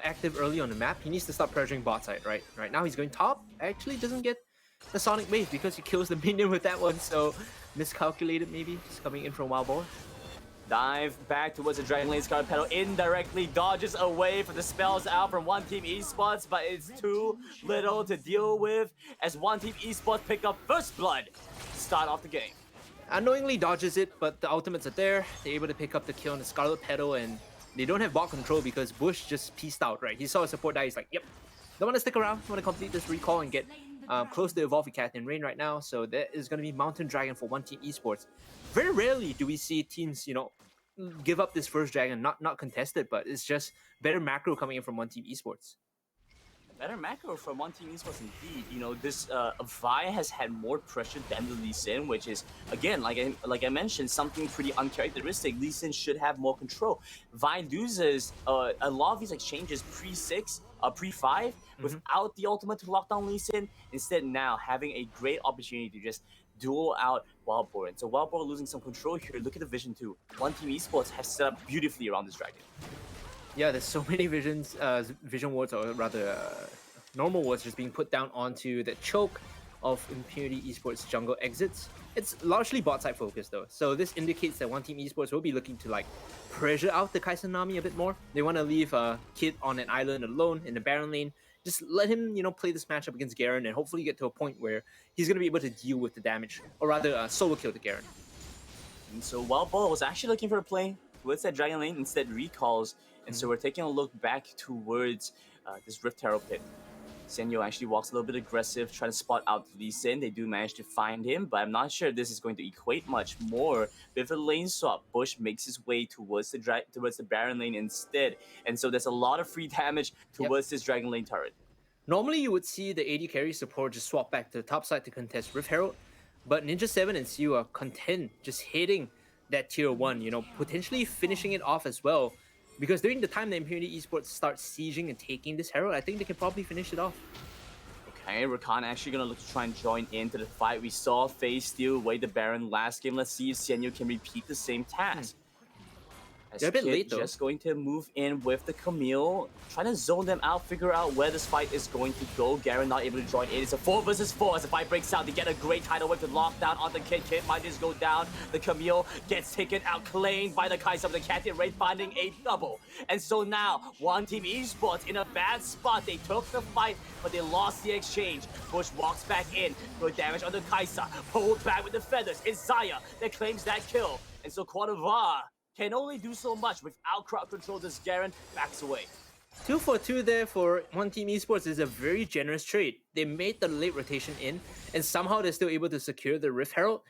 active early on the map, he needs to start pressuring bot side, right? Right now he's going top, actually doesn't get the Sonic Wave because he kills the minion with that one, so miscalculated maybe, just coming in from Wild Boar. Dive back towards the Dragon Lane Scarlet Petal, indirectly dodges away from the spells out from One Team Esports, but it's too little to deal with as One Team Esports pick up first blood to start off the game. Unknowingly dodges it, but the ultimates are there. They're able to pick up the kill on the Scarlet Petal, and they don't have bot control because Bush just pieced out, right? He saw a support die, he's like, yep, don't want to stick around, want to complete this recall and get close to Evolve with Catherine Rain right now. So that is going to be Mountain Dragon for One Team Esports. Very rarely do we see teams, give up this first dragon, not contested, but it's just better macro coming in from One Team Esports. Better macro from One Team Esports indeed. This Vi has had more pressure than the Lee Sin, which is, again, like I mentioned, something pretty uncharacteristic. Lee Sin should have more control. Vi loses a lot of these exchanges pre-6, pre-5, without the ultimate to lock down Lee Sin. Instead, now having a great opportunity to just duel out Wild Boar. And so Wild Boar losing some control here. Look at the vision too. One Team Esports has set up beautifully around this dragon. Yeah, there's so many vision wards, or rather normal wards, just being put down onto the choke of Impunity Esports jungle exits. It's largely bot side focused though, so this indicates that One Team Esports will be looking to pressure out the Kai'Sa Nami a bit more. They want to leave Kid on an island alone in the Baron lane. Just let him, play this matchup against Garen and hopefully get to a point where he's going to be able to deal with the damage, or rather solo kill the Garen. And so Wild Boar was actually looking for a play towards that Dragon Lane, instead recalls. And so we're taking a look back towards this Rift Herald pit. Senyo actually walks a little bit aggressive, trying to spot out Lee Sin. They do manage to find him, but I'm not sure this is going to equate much more. With a lane swap, Bush makes his way towards the Baron lane instead. And so there's a lot of free damage towards this Dragon Lane turret. Normally you would see the AD carry support just swap back to the top side to contest Rift Herald, but Ninja 7 and Siu are content just hitting that tier 1, potentially finishing it off as well. Because during the time the Impunity Esports start sieging and taking this Herald, I think they can probably finish it off. Okay, Rakan actually gonna look to try and join into the fight. We saw FaZe steal away the Baron last game. Let's see if Senyo can repeat the same task. They're a bit late though. Just going to move in with the Camille, trying to zone them out, figure out where this fight is going to go. Garen not able to join in. It's a 4 versus 4 as the fight breaks out. They get a great tidal wave to lock down on the Kid. Kid might just go down. The Camille gets taken out, claimed by the Kai'Sa. The Cathy Raid finding a double. And so now, One Team Esports in a bad spot. They took the fight, but they lost the exchange. Bush walks back in. Good damage on the Kai'Sa. Pulled back with the feathers. It's Xayah that claims that kill. And so Quadava can only do so much without crowd control. This Garen backs away. 2 for 2 there for One Team Esports is a very generous trade. They made the late rotation in, and somehow they're still able to secure the Rift Herald.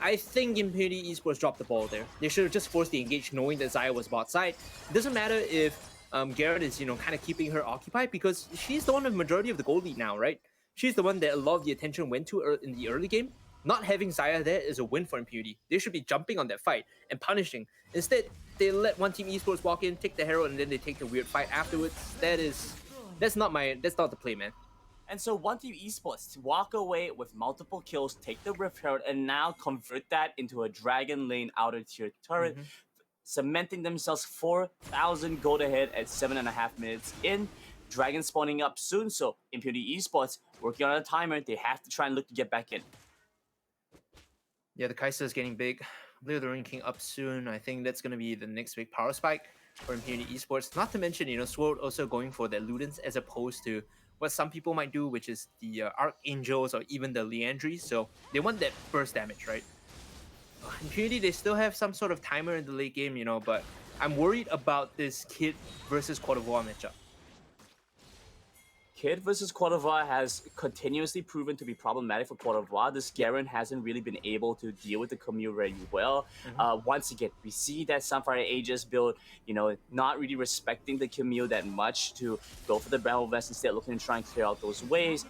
I think Impunity Esports dropped the ball there. They should have just forced the engage knowing that Xayah was bot side. It doesn't matter if Garen is, kind of keeping her occupied because she's the one with majority of the gold lead now, right? She's the one that a lot of the attention went to in the early game. Not having Xayah there is a win for Impunity. They should be jumping on that fight and punishing. Instead, they let One Team Esports walk in, take the Herald, and then they take the weird fight afterwards. That's not the play, man. And so One Team Esports walk away with multiple kills, take the Rift Herald, and now convert that into a Dragon Lane outer tier turret, cementing themselves 4,000 gold ahead at 7.5 minutes in. Dragon spawning up soon, so Impunity Esports working on a timer. They have to try and look to get back in. Yeah, the Kai'Sa is getting big. I believe the Ring King up soon. I think that's going to be the next big power spike for Impunity Esports. Not to mention, Sword also going for the Ludens as opposed to what some people might do, which is the Archangels or even the Leandries. So they want that burst damage, right? Impunity, they still have some sort of timer in the late game, but I'm worried about this Kid versus Quadava matchup. Kid versus Quadava has continuously proven to be problematic for Quadava. This Garen hasn't really been able to deal with the Camille very well. Once again, we see that Sunfire Aegis build, not really respecting the Camille that much to go for the Battle Vest, instead looking to try and clear out those waves.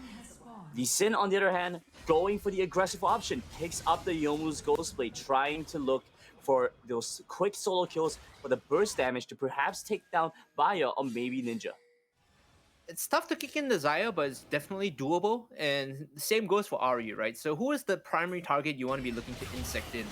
Lee Sin, on the other hand, going for the aggressive option, picks up the Youmuu's Ghostblade, trying to look for those quick solo kills for the burst damage to perhaps take down Baya or maybe Ninja. It's tough to kick in the Xayah, but it's definitely doable. And the same goes for Ari, right? So who is the primary target you want to be looking to insect in?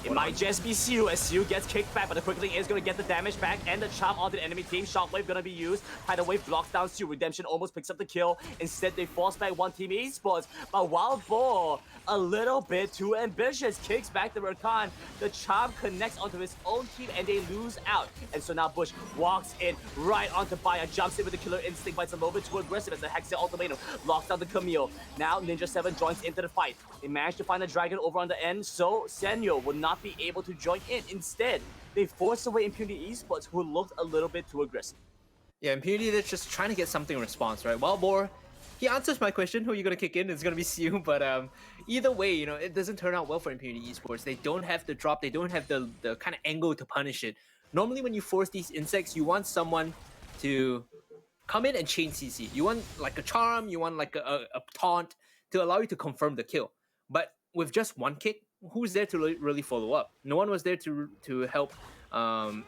It might just be Siu as Siu gets kicked back, but the Quickling is going to get the damage back and the charm onto the enemy team. Shockwave going to be used. Tidal Wave blocks down Siu. Redemption almost picks up the kill. Instead, they force back one team esports. But Wild Boar, a little bit too ambitious, kicks back the Rakan. The charm connects onto his own team and they lose out. And so now Bush walks in right onto Baya, jumps in with the Killer Instinct, bites a little bit too aggressive as the Hexia Ultimatum locks down the Camille. Now Ninja 7 joins into the fight. They manage to find the Dragon over on the end, so Senyo would not be able to join in. Instead, they forced away Impunity Esports, who looked a little bit too aggressive. Yeah, Impunity, they're just trying to get something in response, right? Wild Boar, he answers my question, who are you going to kick in? It's going to be Siu, but either way, you know, it doesn't turn out well for Impunity Esports. They don't have the drop, they don't have the kind of angle to punish it. Normally when you force these insects, you want someone to come in and chain CC. You want like a charm, you want like a taunt to allow you to confirm the kill. But with just one kick, who's there to really follow up? No one was there to help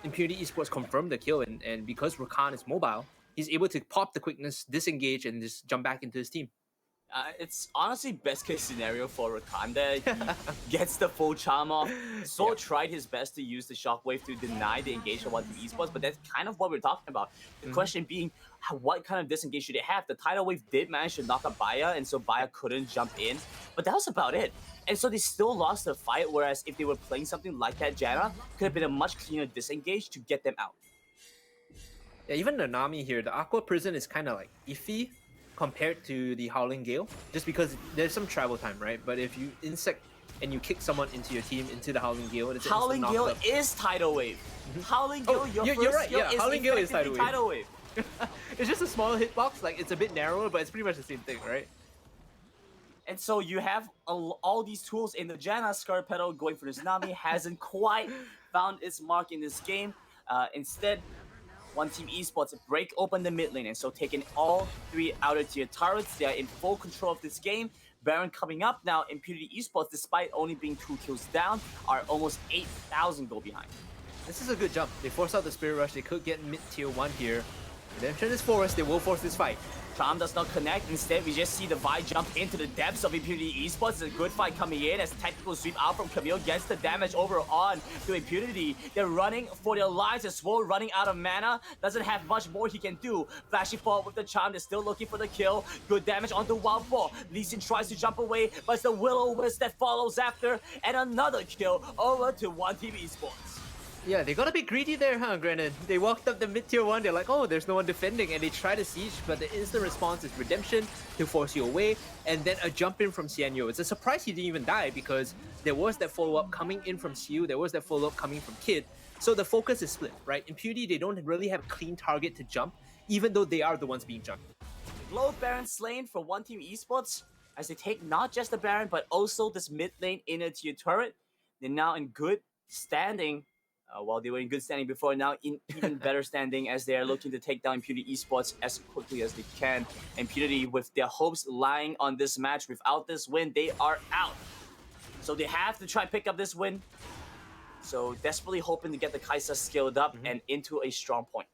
Impunity Esports confirm the kill, and because Rakan is mobile, he's able to pop the quickness, disengage, and just jump back into his team. It's honestly best case scenario for Rakan that he gets the full charm off. Soul tried his best to use the Shockwave to deny the engage of one team esports, but that's kind of what we're talking about. The question being, what kind of disengage should they have? The Tidal Wave did manage to knock out Baya, and so Baya couldn't jump in, but that was about it. And so they still lost the fight, whereas if they were playing something like that, Janna could have been a much cleaner disengage to get them out. Yeah, even the Nami here, the Aqua Prison is kind of like iffy compared to the Howling Gale, just because there's some travel time, right? But if you insect and you kick someone into your team, into the Howling Gale, it's Howling Gale is Tidal Wave. Howling Gale, you're right. Yeah, Howling Gale is Tidal Wave. It's just a smaller hitbox, like it's a bit narrower, but it's pretty much the same thing, right? And so you have all these tools in the Janna. Scarpedo going for this Nami hasn't quite found its mark in this game. Instead, one team esports break open the mid lane, and so taking all three outer tier turrets. They are in full control of this game. Baron coming up now. Impunity Esports, despite only being 2 kills down, are almost 8,000 gold behind. This is a good jump. They force out the Spirit Rush. They could get mid tier 1 here. Redemption is forced. They will force this fight. Charm does not connect. Instead, we just see the Vi jump into the depths of Impunity Esports. It's a good fight coming in as tactical sweep out from Camille gets the damage over on to Impunity. They're running for their lives as well, running out of mana. Doesn't have much more he can do. Flashing forward with the Charm. They're still looking for the kill. Good damage onto Wild Boar. Lee Sin tries to jump away, but it's the Will-O-Wisp that follows after. And another kill over to one team esports. Yeah, they got a bit greedy there, huh, Granted. They walked up the mid tier 1, they're like, oh, there's no one defending, and they try to siege, but the instant response is Redemption to force you away, and then a jump in from Xianyo. It's a surprise he didn't even die, because there was that follow-up coming in from Siu, there was that follow-up coming from Kid, so the focus is split, right? Impunity, they don't really have a clean target to jump, even though they are the ones being jumped. Low Baron slain for one team esports, as they take not just the Baron, but also this mid lane inner tier turret. They're now in good standing. While they were in good standing before, now in even better standing as they are looking to take down Impunity Esports as quickly as they can. Impunity, with their hopes lying on this match, without this win, they are out. So they have to try and pick up this win. So desperately hoping to get the Kai'Sa scaled up and into a strong point.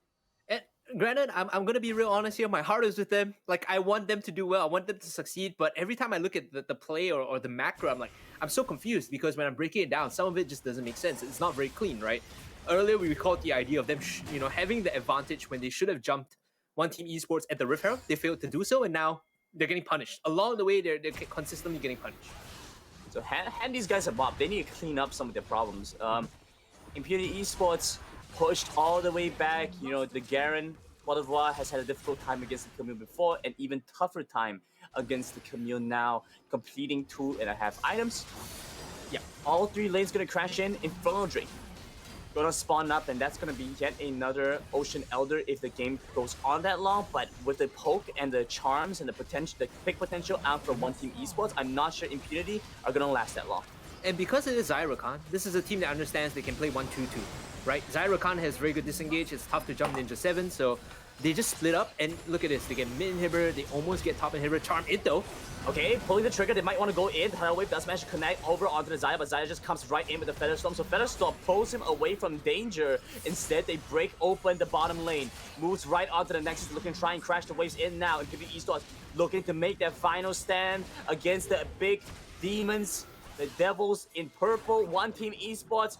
And granted, I'm gonna be real honest here. My heart is with them. Like, I want them to do well. I want them to succeed. But every time I look at the play or the macro, I'm so confused because when I'm breaking it down, some of it just doesn't make sense. It's not very clean, right? Earlier, we recalled the idea of them, having the advantage when they should have jumped one team esports at the Rift Herald. They failed to do so, and now they're getting punished. Along the way, they're consistently getting punished. So hand these guys a mop. They need to clean up some of their problems. Impunity Esports pushed all the way back. The Garen Wadawa has had a difficult time against the Camille before, and even tougher time against the Camille now, completing 2.5 items. Yeah, all 3 lanes gonna crash in. Inferno Drake gonna spawn up, and that's gonna be yet another Ocean Elder if the game goes on that long. But with the poke and the charms and the pick potential out for one team esports, I'm not sure Impunity are gonna last that long. And because it is Zyrakan, this is a team that understands they can play 1-2-2, right? Zyrakan has very good disengage. It's tough to jump Ninja 7, so they just split up. And look at this, they get mid inhibitor, they almost get top inhibitor. Charm it though. Okay, pulling the trigger, they might want to go in. Tidal Wave does manage to connect over onto the Xayah, but Xayah just comes right in with the Feather Storm. So Feather Storm pulls him away from danger. Instead, they break open the bottom lane. Moves right onto the Nexus, looking to try and crash the waves in now. And PvE Esports looking to make their final stand against the big demons The Devils in purple, One Team Esports,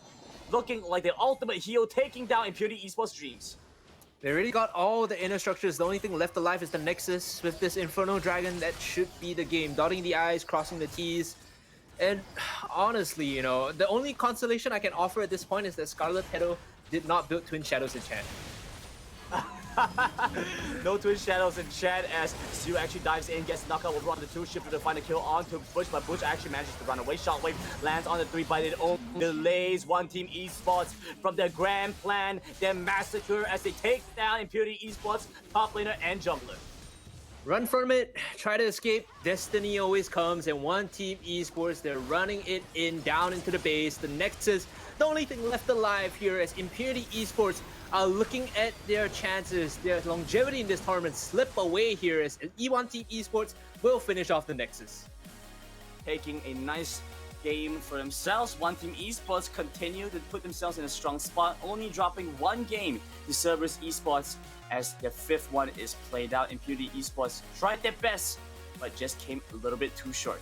looking like the ultimate heel, taking down Impurity Esports dreams. They really got all the inner structures. The only thing left alive is the Nexus with this Inferno Dragon. That should be the game. Dotting the I's, crossing the T's. And honestly, you know, the only consolation I can offer at this point is that Scarlet Petal did not build Twin Shadows in chat. No Twin Shadows in chat as Stu actually dives in, gets knocked out over on the 2, shifter to find a kill onto Bush, but Bush actually manages to run away. Shockwave lands on the 3, but it only delays One Team Esports from their grand plan, their massacre as they take down Impurity Esports, top laner and jungler. Run from it, try to escape. Destiny always comes, and One Team Esports, they're running it in down into the base. The Nexus, the only thing left alive here as Impurity Esports are looking at their chances, their longevity in this tournament slip away here as E1 Team Esports will finish off the Nexus. Taking a nice game for themselves, One Team Esports continue to put themselves in a strong spot, only dropping one game to Cerberus Esports as their 5th one is played out. Impurity Esports tried their best, but just came a little bit too short.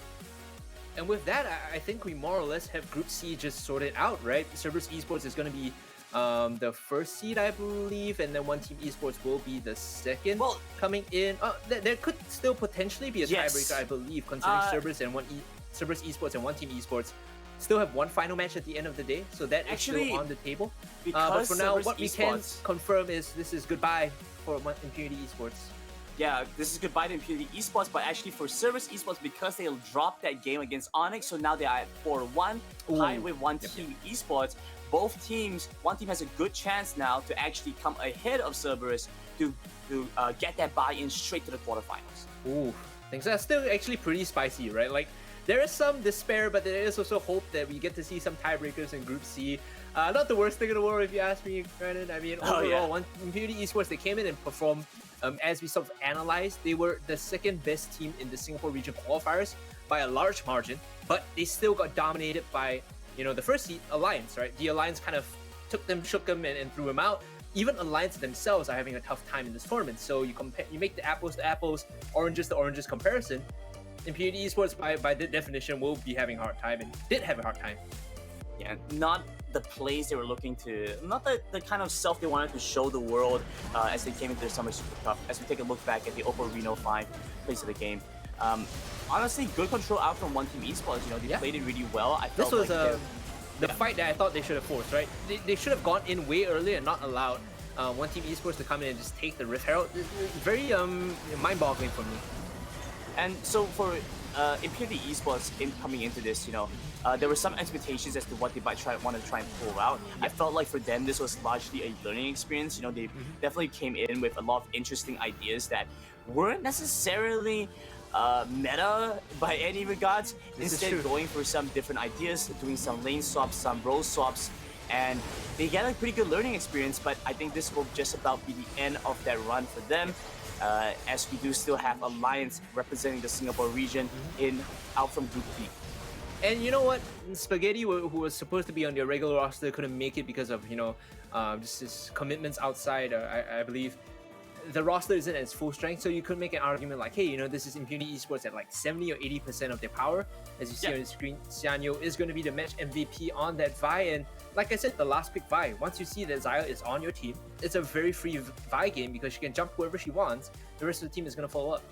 And with that, I think we more or less have Group C just sorted out, right? Cerberus Esports is going to be the 1st seed, I believe, and then One Team Esports will be the 2nd coming in. There could still potentially be a tiebreaker, I believe, considering Cerberus Esports and One Team Esports still have one final match at the end of the day, so that is still on the table. But for now, what we can confirm is this is goodbye for Impurity Esports. Yeah, this is goodbye to Impurity Esports, but actually for Cerberus Esports, because they dropped that game against Onyx, so now they are at 4-1, tied with One Team Esports. Both teams, one team has a good chance now to actually come ahead of Cerberus to get that buy-in straight to the quarterfinals. Ooh, things are still actually pretty spicy, right? Like, there is some despair, but there is also hope that we get to see some tiebreakers in Group C. Not the worst thing in the world, if you ask me, Brandon. I mean, overall, One Impurity Esports, they came in and performed. As we sort of analyzed, they were the 2nd best team in the Singapore region qualifiers by a large margin, but they still got dominated by, you know, the 1st seed, Alliance, right? The Alliance kind of took them, shook them, and threw them out. Even Alliance themselves are having a tough time in this tournament. So you make the apples to apples, oranges to oranges comparison. Impurity Esports, by the definition, will be having a hard time and did have a hard time. Yeah, not the plays they were looking to, not the kind of self they wanted to show the world as they came into the Summer Super Cup. As we take a look back at the Oppo Reno 5 plays of the game, honestly, good control out from One Team Esports. You know, they played it really well. I felt this was the fight that I thought they should have forced, right? They should have gone in way earlier and not allowed One Team Esports to come in and just take the Rift Herald. It's very mind-boggling for me. And so for Impurity Esports coming into this, you know, there were some expectations as to what they might want to try and pull out. I felt like for them, this was largely a learning experience. You know, they definitely came in with a lot of interesting ideas that weren't necessarily meta by any regards. Instead, going for some different ideas, doing some lane swaps, some role swaps, and they get a pretty good learning experience. But I think this will just about be the end of that run for them. As we do still have Alliance representing the Singapore region out from Group B. And you know what? Spaghetti, who was supposed to be on their regular roster, couldn't make it because of, you know, just his commitments outside, I believe. The roster isn't at its full strength, so you could make an argument like, hey, you know, this is Impurity Esports at like 70 or 80% of their power. As you see on the screen, Xianyo is going to be the match MVP on that Vi, and like I said, the last pick Vi, once you see that Xayah is on your team, it's a very free Vi game because she can jump whoever she wants. The rest of the team is going to follow up.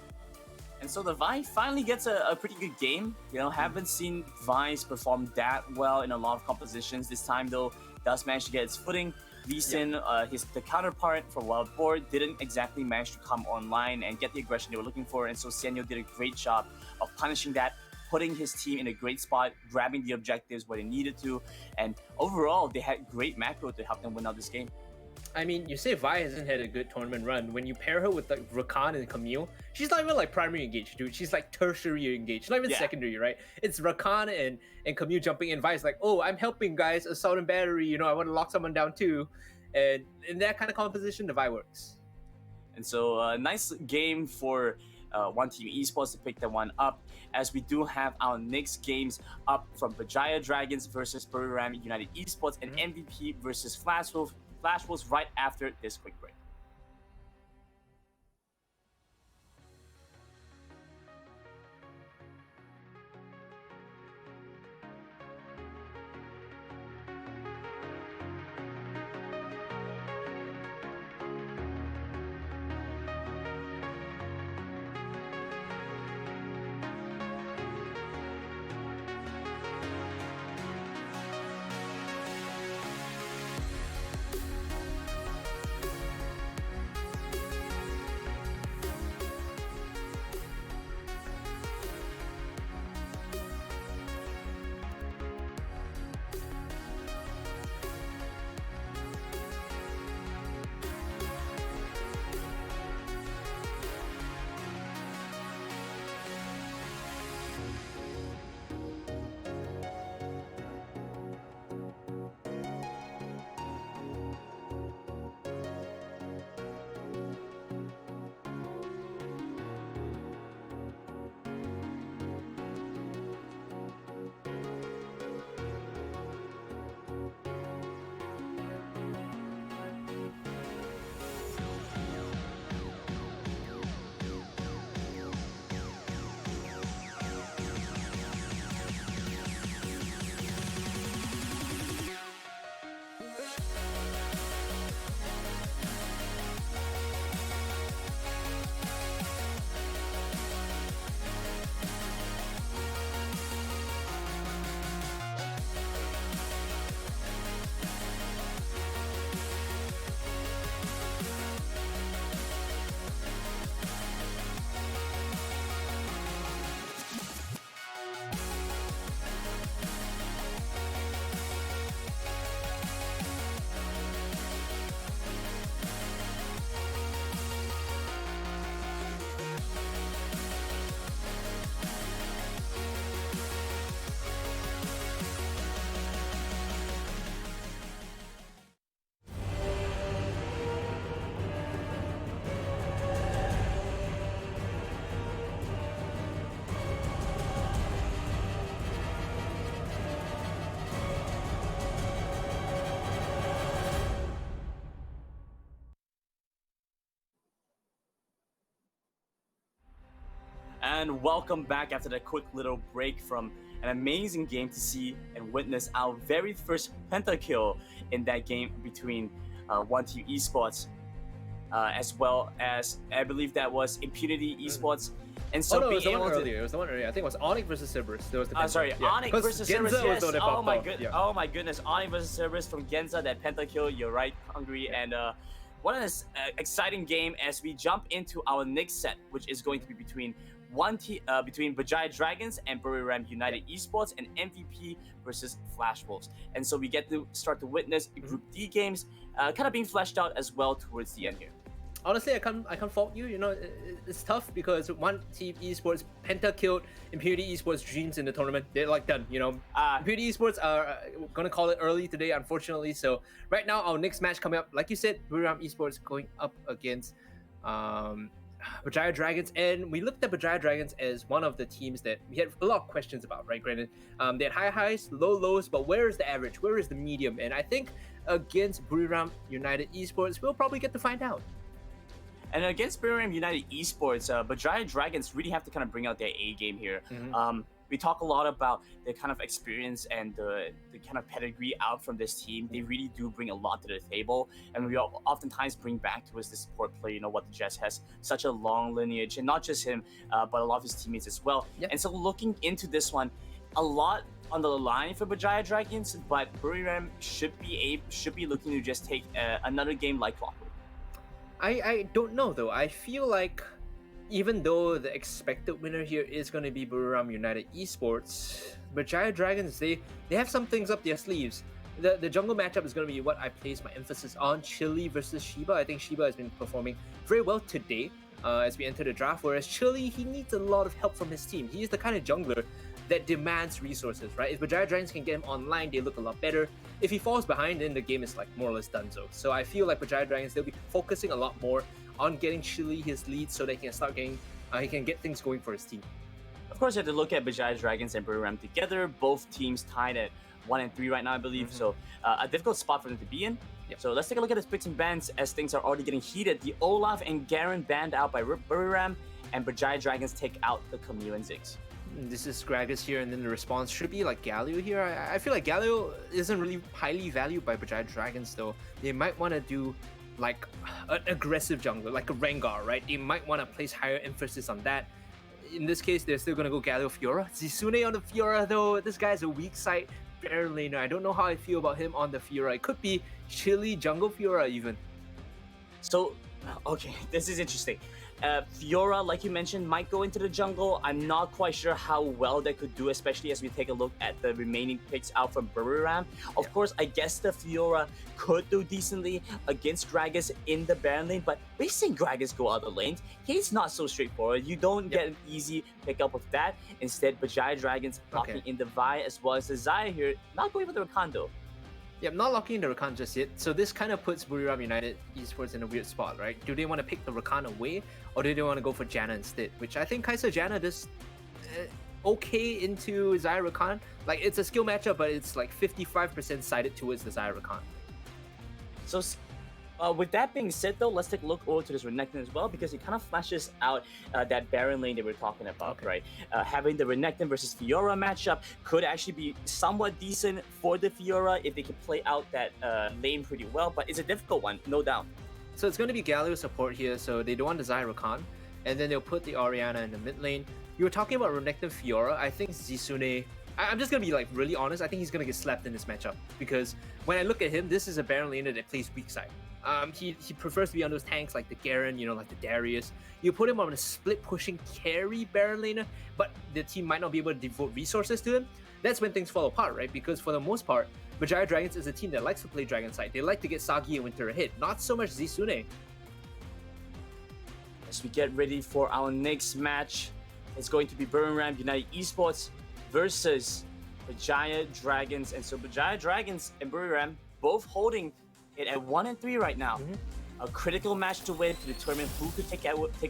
And so the Vi finally gets a pretty good game. You know, haven't seen Vi's perform that well in a lot of compositions. This time, though, does manage to get its footing. Lee Sin, the counterpart for Wild Boar, didn't exactly manage to come online and get the aggression they were looking for. And so Xianyo did a great job of punishing that, putting his team in a great spot, grabbing the objectives where they needed to. And overall, they had great macro to help them win out this game. I mean, you say Vi hasn't had a good tournament run. When you pair her with like Rakan and Camille, she's not even like primary engaged, dude. She's like tertiary engaged, not even secondary, right? It's Rakan and Camille jumping in. Vi's like, oh, I'm helping guys, assault and battery. You know, I want to lock someone down too. And in that kind of composition, the Vi works. And so, a nice game for One Team Esports to pick that one up, as we do have our next games up from Vijaya Dragons versus Buriram United Esports and MVP versus Flash Wolves right after this quick break. And welcome back after that quick little break from an amazing game to see and witness our very first pentakill in that game between One Team Esports, as well as I believe that was Impunity Esports. And so no, it was the being one able to earlier. It was the one earlier. I think it was Onyx versus Cerberus. There was the sorry, yeah. Onyx versus Cerberus. Genza was Yes. the one that Oh popped off. oh my goodness, Onyx versus Cerberus from Genza, that pentakill. You're right, Hungry, and what an exciting game as we jump into our next set, which is going to be between between Bajai Dragons and Buriram United Esports, and MVP versus Flash Wolves. And so we get to start to witness Group D games kind of being fleshed out as well towards the end here. Honestly, I can't fault you. You know, it's tough because One Team Esports penta killed Impunity Esports' dreams in the tournament. They're like done. You know, Impunity Esports are gonna call it early today, unfortunately. So right now, our next match coming up, like you said, Buriram Esports going up against Bajaya Dragons, and we looked at Bajaya Dragons as one of the teams that we had a lot of questions about, right? Granted, they had high highs, low lows, but where is the average? Where is the medium? And I think against Buriram United Esports, we'll probably get to find out. And against Buriram United Esports, Bajaya Dragons really have to kind of bring out their A game here. We talk a lot about the kind of experience and the kind of pedigree out from this team. They really do bring a lot to the table, and we oftentimes bring back to us the support player. You know what, the Jess has such a long lineage, and not just him, but a lot of his teammates as well. Yep. And so looking into this one, a lot on the line for Bajaya Dragons, but Buriram should be looking to just take another game like clockwork. I don't know though. I feel like even though the expected winner here is going to be Buriram United Esports, Bajaya Dragons, they have some things up their sleeves. The jungle matchup is going to be what I place my emphasis on. Chili versus Shiba. I think Shiba has been performing very well today as we enter the draft, whereas Chili, he needs a lot of help from his team. He is the kind of jungler that demands resources, right? If Bajaya Dragons can get him online, they look a lot better. If he falls behind, then the game is like more or less done. So I feel like Bajaya Dragons, they'll be focusing a lot more on getting Chili his lead so that he can start getting, he can get things going for his team. Of course, you have to look at Bajaj Dragons and Buriram together. Both teams tied at 1 and 3 right now, I believe. So a difficult spot for them to be in. Yep. So let's take a look at his picks and bans as things are already getting heated. The Olaf and Garen banned out by Buriram, and Bajaj Dragons take out the Camille and Ziggs. This is Gragas here, and then the response should be like Galio here. I feel like Galio isn't really highly valued by Bajaj Dragons though. They might want to do like an aggressive jungler, like a Rengar, right? They might want to place higher emphasis on that. In this case, they're still going to go Galio Fiora. Zisune on the Fiora though, this guy's a weak side Baron laner. I don't know how I feel about him on the Fiora. It could be Chili Jungle Fiora even. So, okay, this is interesting. Fiora, like you mentioned, might go into the jungle. I'm not quite sure how well they could do, especially as we take a look at the remaining picks out from Buriram. Of course, I guess the Fiora could do decently against Gragas in the Baron lane, but we've seen Gragas go other lanes. He's not so straightforward. You don't get an easy pickup with that. Instead, Bajai Dragons locking in the Vi as well as the Zaya here, not going for the Rakan though. Yeah, I'm not locking in the Rakan just yet. So this kind of puts Buriram United Esports in a weird spot, right? Do they want to pick the Rakan away, or do they want to go for Janna instead? Which I think Kaiser Janna does okay into Zaya Rakan. Like, it's a skill matchup, but it's like 55% sided towards the Zaya Rakan. So with that being said though, let's take a look over to this Renekton as well, because it kind of flashes out that Baron lane that we're talking about, right? Having the Renekton versus Fiora matchup could actually be somewhat decent for the Fiora if they can play out that lane pretty well, but it's a difficult one, no doubt. So it's going to be Galio support here, so they don't want the Zaya Rakan, and then they'll put the Orianna in the mid lane. You were talking about Renekton Fiora. I think Zisune, I'm just going to be like really honest, I think he's going to get slapped in this matchup, because when I look at him, this is a Baron laner that plays weak side. He prefers to be on those tanks like the Garen, you know, like the Darius. You put him on a split pushing carry Baron laner, but the team might not be able to devote resources to him. That's when things fall apart, right? Because for the most part, Bajaya Dragons is a team that likes to play Dragon side. They like to get Sagi and Winter ahead, not so much Zisune. As we get ready for our next match, it's going to be Buriram United Esports versus Bajaya Dragons. And so Bajaya Dragons and Buriram both holding it at 1 and 3 right now. A critical match to win to determine who could take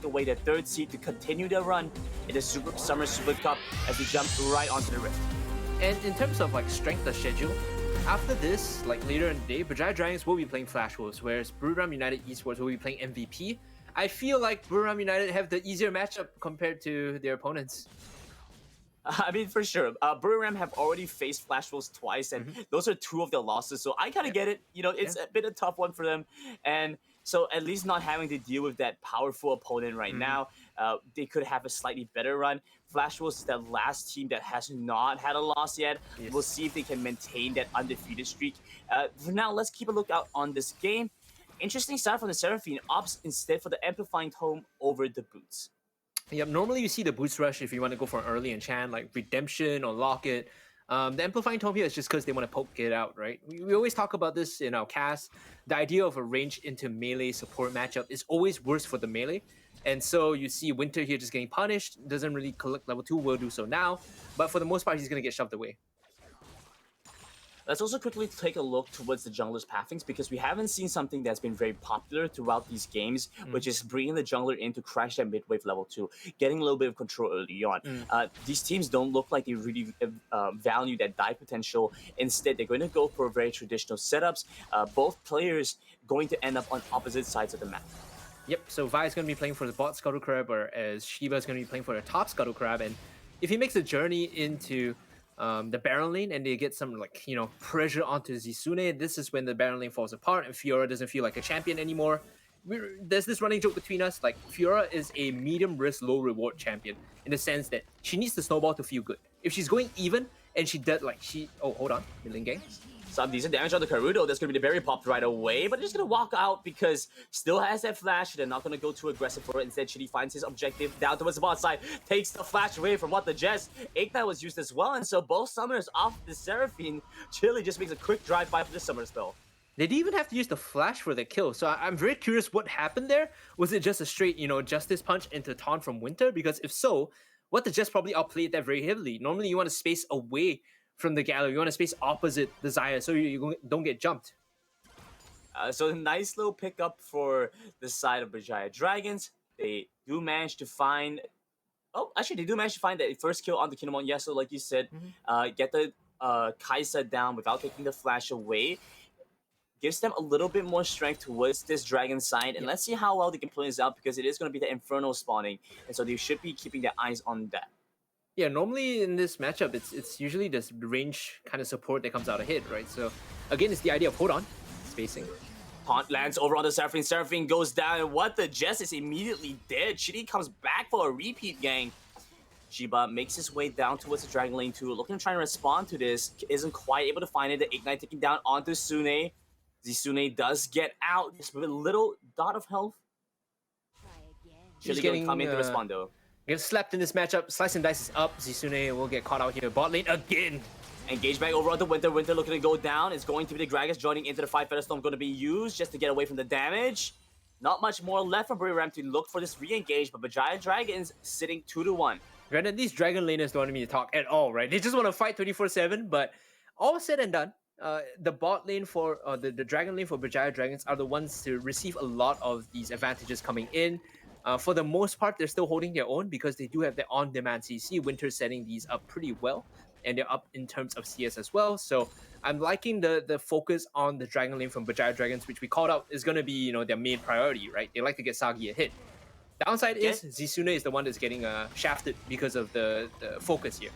away the 3rd seed to continue their run in the Summer Super Cup as we jump right onto the Rift. And in terms of like strength of schedule, after this, like later in the day, Bajaya Dragons will be playing Flash Wolves, whereas Buriram United Esports will be playing MVP. I feel like Buriram United have the easier matchup compared to their opponents. I mean, for sure. Buriram have already faced Flash Wolves twice, and those are two of their losses. So I kind of get it. You know, it's a bit a tough one for them. And so at least not having to deal with that powerful opponent right now, they could have a slightly better run. Flash Wolves is the last team that has not had a loss yet. Yes. We'll see if they can maintain that undefeated streak. For now, let's keep a lookout on this game. Interesting start from the Seraphine. Opts instead for the Amplifying Tome over the Boots. Yep, normally you see the Boots Rush if you want to go for an early enchant like Redemption or Locket. The Amplifying Tome here is just because they want to poke it out, right? We always talk about this in our cast. The idea of a range into melee support matchup is always worse for the melee. And so you see Winter here just getting punished, doesn't really collect level 2, will do so now. But for the most part, he's going to get shoved away. Let's also quickly take a look towards the jungler's pathings because we haven't seen something that's been very popular throughout these games, which is bringing the jungler in to crash that mid-wave level 2, getting a little bit of control early on. These teams don't look like they really value that dive potential. Instead, they're going to go for very traditional setups. Both players going to end up on opposite sides of the map. Yep, so Vi is going to be playing for the bot Scuttle Crab, whereas Shiba is going to be playing for the top Scuttle Crab. And if he makes a journey into the Baron lane and they get some pressure onto Zisune, this is when the Baron lane falls apart and Fiora doesn't feel like a champion anymore. There's this running joke between us, like Fiora is a medium risk, low reward champion in the sense that she needs the snowball to feel good. If she's going even and she does hold on, mid-lane gang. Some decent damage on the Karudo. That's going to be the berry popped right away, but they're just going to walk out because still has that flash. They're not going to go too aggressive for it. Instead, Chidi finds his objective down towards the bot side, takes the flash away from what the Jess. Ignite was used as well, and so both summoners off the Seraphine. Chili just makes a quick drive-by for the summoner spell. They didn't even have to use the flash for the kill, so I'm very curious what happened there. Was it just a straight, Justice Punch into taunt from Winter? Because if so, what the Jess probably outplayed that very heavily. Normally, you want to space away from the gallery. You want to space opposite the Xayah so you don't get jumped. So a nice little pickup for the side of Bajaya Dragons. They do manage to find... Oh, actually, they do manage to find that first kill on the Kinemon Yeso, like you said. Get the Kaisa down without taking the flash away. Gives them a little bit more strength towards this dragon side. And let's see how well they can play this out because it is going to be the Inferno spawning. And so they should be keeping their eyes on that. Yeah, normally in this matchup, it's usually this range kind of support that comes out ahead, right? So again, it's the idea of hold on, spacing. Taunt lands over on the Seraphine. Seraphine goes down, and what the Jess is immediately dead. Chidi comes back for a repeat gang. Shiba makes his way down towards the Dragon Lane 2, looking to try and respond to this. Isn't quite able to find it. The Ignite taking down onto Sune. Zisune does get out, just with a little dot of health. Chili going to come in to respond though. Gets slapped in this matchup. Slice and Dice is up. Zisune will get caught out here. Bot lane again. Engage back over onto Winter. Winter looking to go down. It's going to be the Gragas joining into the fight. Featherstorm going to be used just to get away from the damage. Not much more left for Buriram to look for this re-engage, but Bajaya Dragons sitting 2-1. Granted, these Dragon laners don't want me to talk at all, right? They just want to fight 24/7, but all said and done, the bot lane for the Dragon lane for Bajaya Dragons are the ones to receive a lot of these advantages coming in. For the most part, they're still holding their own because they do have their on-demand CC. Winter setting these up pretty well, and they're up in terms of CS as well. So I'm liking the focus on the Dragon lane from Bajaya Dragons, which we called out is going to be their main priority, right? They like to get Sagi a hit. Downside is Zisune is the one that's getting shafted because of the focus here.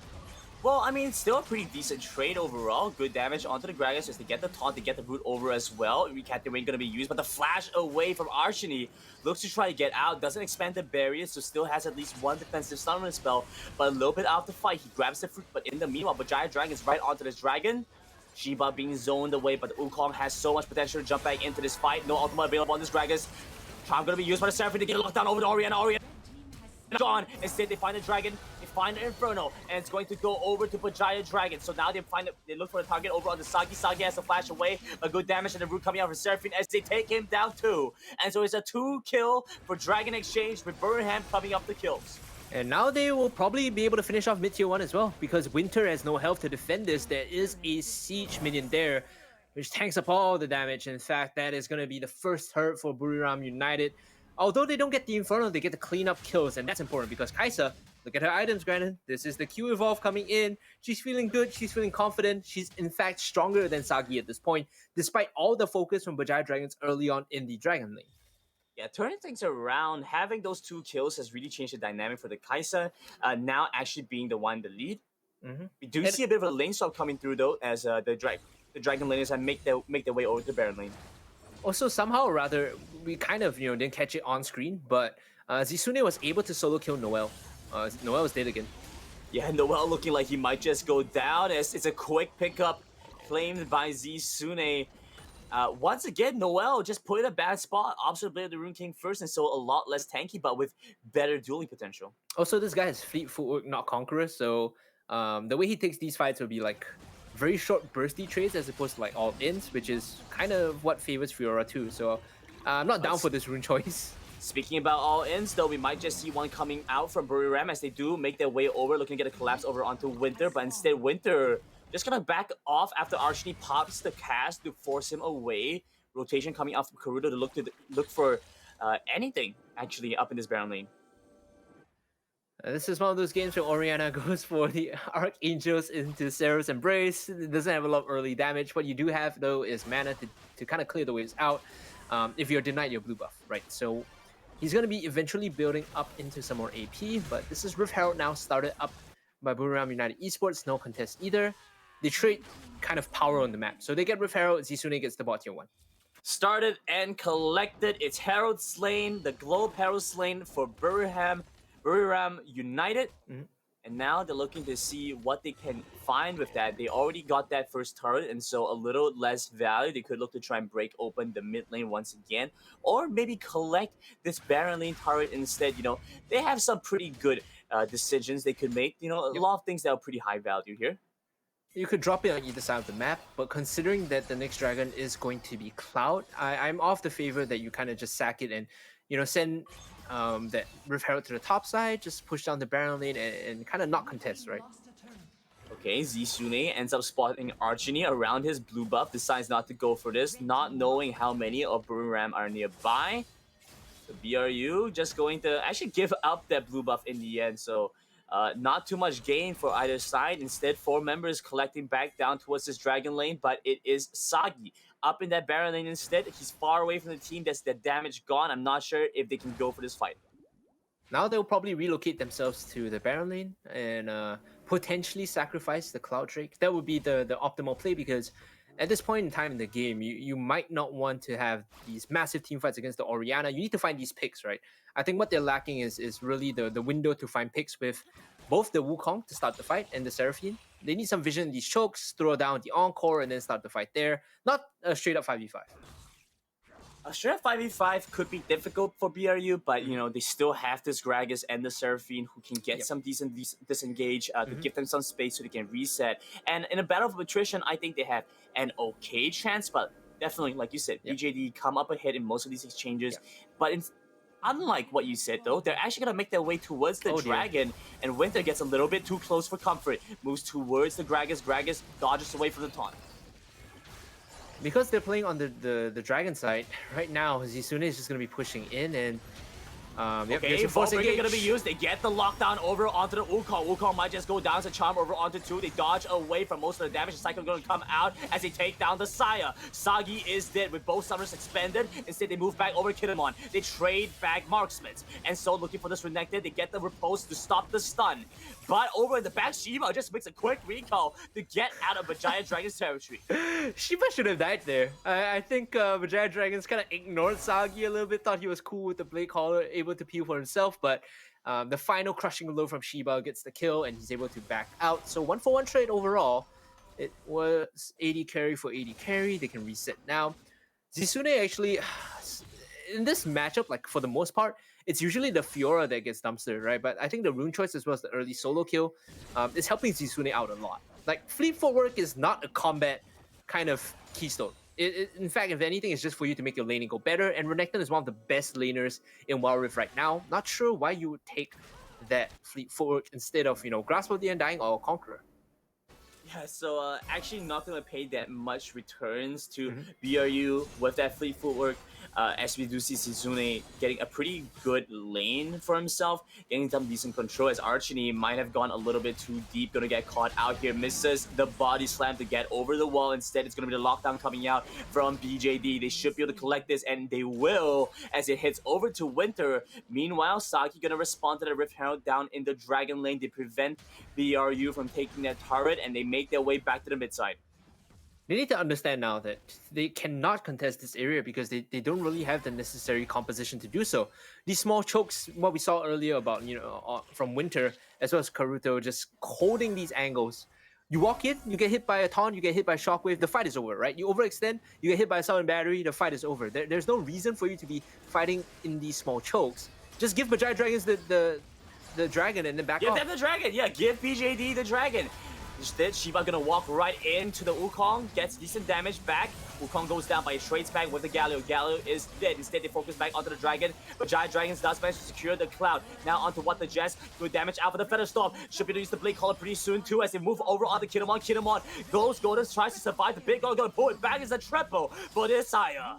Well, I mean, still a pretty decent trade overall. Good damage onto the Gragas just to get the taunt, to get the root over as well. Recapture Rain going to be used, but the flash away from Arshini looks to try to get out. Doesn't expand the barriers, so still has at least one defensive summon spell. But a little bit out of the fight, he grabs the fruit. But in the meanwhile, Bajaya Dragon's right onto this dragon. Shiba being zoned away, but the Wukong has so much potential to jump back into this fight. No ultimate available on this Gragas. Charm going to be used by the Seraphine to get locked down over to Orianna. Orianna gone. Instead, they find the dragon, they find the Inferno, and it's going to go over to Bajaya Dragon. So now they look for the target over on the Sagi. Sagi has to flash away, but good damage and the root coming out for Seraphine as they take him down too. And so it's a 2-kill for Dragon Exchange with Burnham coming up the kills. And now they will probably be able to finish off mid-tier 1 as well, because Winter has no health to defend this. There is a Siege minion there, which tanks up all the damage. In fact, that is going to be the first hurt for Buriram United. Although they don't get the Inferno, they get the clean-up kills, and that's important because Kaisa, look at her items, granted. This is the Q Evolve coming in. She's feeling good. She's feeling confident. She's, in fact, stronger than Sagi at this point, despite all the focus from Bajaya Dragons early on in the Dragon lane. Yeah, turning things around, having those 2 kills has really changed the dynamic for the Kai'Sa. Now actually being the one in the lead. Hmm. We do And see a bit of a lane swap coming through though, as the dragon laners have make their way over to Baron lane. also somehow or rather, we kind of didn't catch it on screen, but Zisune was able to solo kill Noel. Noel was dead again. Yeah, Noel looking like he might just go down as it's a quick pickup claimed by Zisune. Once again, Noel just put in a bad spot. Opposite Blade of the Rune King first, and so a lot less tanky, but with better dueling potential. Also, this guy has fleet footwork, not conqueror, so the way he takes these fights will be like very short bursty trades as opposed to like all ins, which is kind of what favors Fiora too. So I'm not down for this rune choice. Speaking about all ins, though, we might just see one coming out from Buriram as they do make their way over, looking to get a collapse over onto Winter, but instead Winter just gonna back off after Archie pops the cast to force him away. Rotation coming out from Karuto to look for anything actually up in this Baron lane. This is one of those games where Orianna goes for the Archangels into Seraph's Embrace. It doesn't have a lot of early damage. What you do have, though, is mana to kind of clear the waves out if you're denied your blue buff, right? So he's going to be eventually building up into some more AP, but this is Rift Herald now started up by Buriram United Esports. No contest either. They trade kind of power on the map. So they get Rift Herald, Zisune gets the bot tier 1. Started and collected. It's Herald slain, the Globe Herald slain for Buriram United. Mm-hmm. And now they're looking to see what they can find with that. They already got that first turret, and so a little less value. They could look to try and break open the mid lane once again, or maybe collect this Baron lane turret instead. They have some pretty good decisions they could make. A lot of things that are pretty high value here. You could drop it on either side of the map, but considering that the next dragon is going to be Cloud, I'm of the favor that you kind of just sack it and, send that Rift Herald to the top side, just push down the Baron lane and kind of not contest, right? Okay, Zisune ends up spotting Archini around his blue buff, decides not to go for this, not knowing how many of Buriram are nearby. The BRU just going to actually give up that blue buff in the end, so not too much gain for either side. Instead, 4 members collecting back down towards this dragon lane, but it is Sagi up in that Baron lane instead. He's far away from the team. That's the damage gone. I'm not sure if they can go for this fight. Now they'll probably relocate themselves to the Baron lane and potentially sacrifice the Cloud Drake. That would be the optimal play because at this point in time in the game, you might not want to have these massive team fights against the Orianna. You need to find these picks, right? I think what they're lacking is really the window to find picks with both the Wukong to start the fight and the Seraphine. They need some vision in these chokes, throw down the Encore, and then start the fight there. Not a straight up 5v5. A straight up 5v5 could be difficult for BRU, but they still have this Gragas and the Seraphine who can get some decent disengage to give them some space so they can reset. And in a battle of attrition, I think they have an okay chance, but definitely, like you said, BJD come up ahead in most of these exchanges. But unlike what you said, though, they're actually going to make their way towards the dragon, and Winter gets a little bit too close for comfort. Moves towards the Gragas. Gragas dodges away from the taunt. Because they're playing on the dragon side, right now, Zisune is just going to be pushing in and... okay, Force Engage going to be used. They get the lockdown over onto the Wukong. Wukong might just go down as a charm over onto 2. They dodge away from most of the damage. The cycle going to come out as they take down the Saya. Sagi is dead with both summers expended. Instead, they move back over Kinemon. They trade back Marksmans. And so, looking for this Renekton, they get the Repulse to stop the stun. But over in the back, Shiba just makes a quick recall to get out of Vijaya Dragon's territory. Shiba should have died there. I think Vijaya Dragons kind of ignored Sagi a little bit, thought he was cool with the Blade Caller, able to peel for himself, but the final crushing blow from Shiba gets the kill and he's able to back out. So 1-for-1 trade overall. It was 80 carry for 80 carry. They can reset now. Zisune actually, in this matchup, like for the most part, it's usually the Fiora that gets dumpstered, right? But I think the rune choice as well as the early solo kill is helping Zisune out a lot. Like, fleet footwork is not a combat kind of keystone. In fact, if anything, it's just for you to make your laning go better. And Renekton is one of the best laners in Wild Rift right now. Not sure why you would take that fleet footwork instead of, Grasp of the Undying or Conqueror. Yeah, so actually not going to pay that much returns to BRU with that fleet footwork. as we do see Shizune getting a pretty good lane for himself, getting some decent control as Archie might have gone a little bit too deep, gonna get caught out here, misses the body slam to get over the wall. Instead, it's gonna be the lockdown coming out from BJD. They should be able to collect this, and they will as it hits over to Winter. Meanwhile, Saki gonna respond to the Rift Herald down in the Dragon lane. They prevent BRU from taking that turret, and they make their way back to the mid side. They need to understand now that they cannot contest this area because they don't really have the necessary composition to do so. These small chokes, what we saw earlier about, from Winter, as well as Karuto, just holding these angles. You walk in, you get hit by a taunt, you get hit by shockwave, the fight is over, right? You overextend, you get hit by a southern battery, the fight is over. There's no reason for you to be fighting in these small chokes. Just give Bajai Dragons the dragon and then back off. Give them the dragon, yeah, give BJD the dragon. Instead, Shiba gonna walk right into the Wukong, gets decent damage back. Wukong goes down by a trades back with the Galio. Galio is dead. Instead, they focus back onto the Dragon, but Giant Dragons does manage to secure the Cloud. Now onto what the Jets. Good damage out for the Feather Storm. Should be able to use the Blade Caller pretty soon too as they move over onto Kinemon. Kinemon goes, Golden tries to survive. The big gonna pull it back as a triple for this Saya.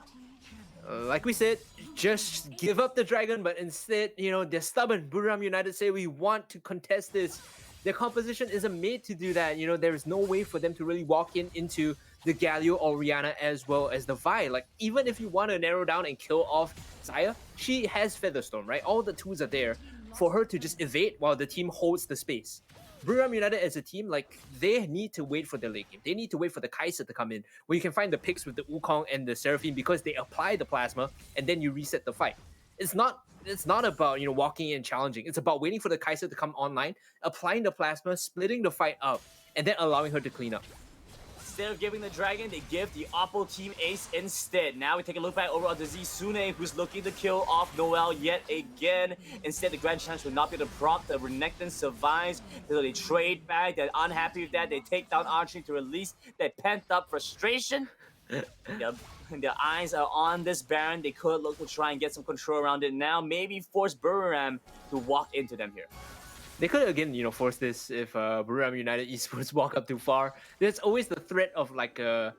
Like we said, just give up the dragon, but instead, they're stubborn. Buriram United say we want to contest this. Their composition isn't made to do that. There is no way for them to really walk into the Galio or Rihanna as well as the Vi. Like, even if you want to narrow down and kill off Saya, she has Featherstone, right? All the tools are there for her to just evade while the team holds the space. Buriram United as a team, they need to wait for the late game. They need to wait for the Kai'Sa to come in, where you can find the picks with the Wukong and the Seraphine because they apply the plasma and then you reset the fight. It's not about walking in and challenging. It's about waiting for the Kai'Sa to come online, applying the plasma, splitting the fight up, and then allowing her to clean up. Instead of giving the dragon, they give the Oppo team ace instead. Now we take a look back over on the Zisune, who's looking to kill off Noel yet again. Instead, the Grand Challenge will not be able to prompt. The Renekton survives, so they trade back. They're unhappy with that. They take down Archie to release that pent-up frustration. Their eyes are on this Baron. They could look to try and get some control around it now. Maybe force Buriram to walk into them here. They could again, force this if Buriram United Esports walk up too far. There's always the threat of a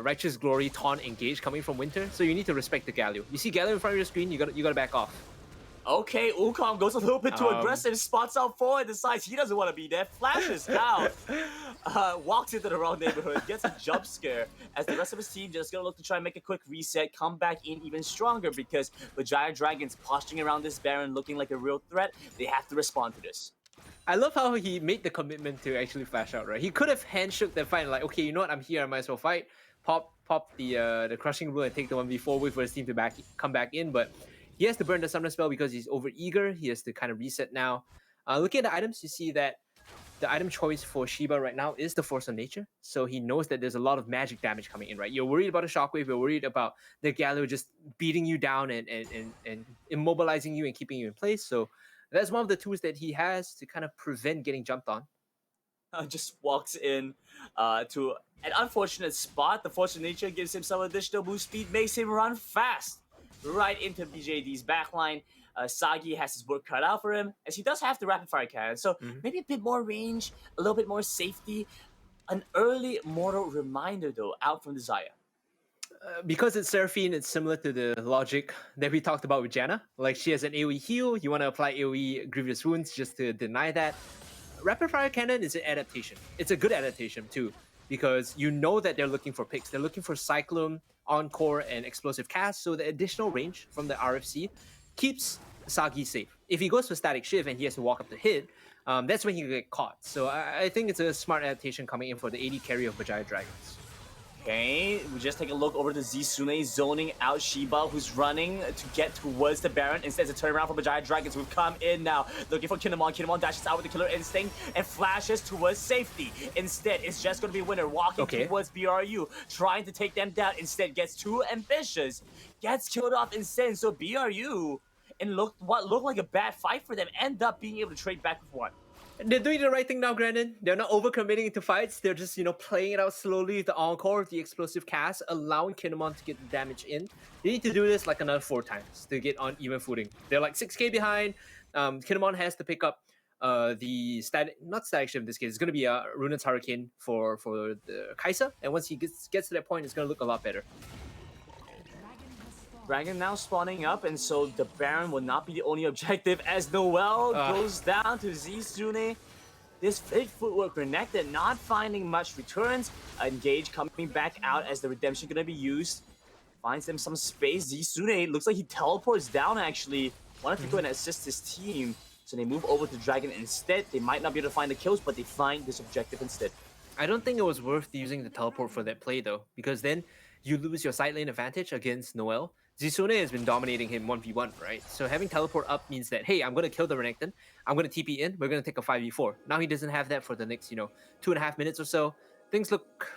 Righteous Glory taunt engage coming from Winter, so you need to respect the Galio. You see Galio in front of your screen, you gotta back off. Okay, Wukong goes a little bit too aggressive, spots out forward, decides he doesn't want to be there, flashes out, walks into the wrong neighborhood, gets a jump scare, as the rest of his team just gonna look to try and make a quick reset, come back in even stronger, because the Giant Dragons posturing around this Baron looking like a real threat. They have to respond to this. I love how he made the commitment to actually flash out, right? He could have handshook that fight, like, okay, you know what, I'm here, I might as well fight, pop the crushing rule and take the 1v4, wait for his team to come back in, but he has to burn the summoner spell because he's over-eager. He has to kind of reset now. Looking at the items, you see that the item choice for Shiba right now is the Force of Nature. So he knows that there's a lot of magic damage coming in, right? You're worried about a shockwave. You're worried about the Galio just beating you down and immobilizing you and keeping you in place. So that's one of the tools that he has to kind of prevent getting jumped on. Just walks in to an unfortunate spot. The Force of Nature gives him some additional boost speed, makes him run fast right into BJD's backline. Sagi has his work cut out for him, as he does have the rapid fire cannon. So maybe a bit more range, a little bit more safety. An early mortal reminder, though, out from the Zaya. Because it's Seraphine, it's similar to the logic that we talked about with Janna. Like, she has an AoE heal, you want to apply AoE Grievous Wounds just to deny that. Rapid fire cannon is an adaptation. It's a good adaptation, too, because you know that they're looking for picks. They're looking for Cyclone, Encore, and Explosive Cast, so the additional range from the RFC keeps Sagi safe. If he goes for Static Shift and he has to walk up the hit, that's when he can get caught. So I think it's a smart adaptation coming in for the AD carry of Bajaya Dragons. Okay, we just take a look over to Zisune zoning out Shiba, who's running to get towards the Baron. Instead, it's a turnaround for Bajaya Dragons, who come in now, looking for Kinemon. Kinemon dashes out with the Killer Instinct and flashes towards safety. Instead, it's just going to be Winner walking towards BRU, trying to take them down. Instead, gets too ambitious, gets killed off instead. So BRU, and what looked like a bad fight for them, end up being able to trade back with one. They're doing the right thing now, Brandon. They're not overcommitting into fights. They're just, playing it out slowly with the Encore, the Explosive Cast, allowing Kinemon to get the damage in. They need to do this like another 4 times to get on even footing. They're like 6k behind. Kinemon has to pick up the not static shift in this case. It's going to be a Runet's Hurricane for the Kai'Sa. And once he gets to that point, it's going to look a lot better. Dragon now spawning up, and so the Baron will not be the only objective as Noel goes down to Zsune. This fake footwork connected, not finding much returns. Engage coming back out as the redemption gonna be used. Finds them some space. Zsune looks like he teleports down actually. Wanted to go and assist his team. So they move over to Dragon instead. They might not be able to find the kills, but they find this objective instead. I don't think it was worth using the teleport for that play though, because then you lose your side lane advantage against Noel. Zsune has been dominating him 1v1, right? So having teleport up means that, hey, I'm going to kill the Renekton, I'm going to TP in, we're going to take a 5v4. Now he doesn't have that for the next, 2.5 minutes or so. Things look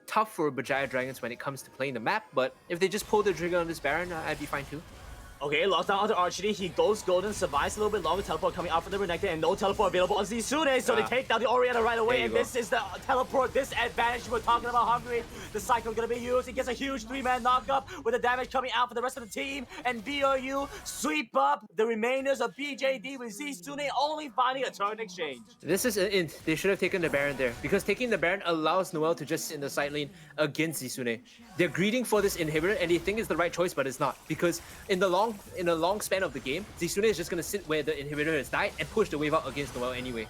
tough for Bajaya Dragons when it comes to playing the map, but if they just pull the trigger on this Baron, I'd be fine too. Okay, lockdown onto Archery. He goes golden, survives a little bit longer. Teleport coming out for the Renekton, and no teleport available on Zsune, so they take down the Orianna right away. And this is the teleport disadvantage we're talking about. Hungry. The cycle gonna be used. He gets a huge 3-man knockup with the damage coming out for the rest of the team. And BRU sweep up the remainders of BJD with Zsune only finding a turn exchange. This is an int. They should have taken the Baron there, because taking the Baron allows Noel to just sit in the side lane against Zsune. They're greeding for this inhibitor, and they think it's the right choice, but it's not, because in a long span of the game, Zsune is just going to sit where the inhibitor has died and push the wave out against Noel anyway.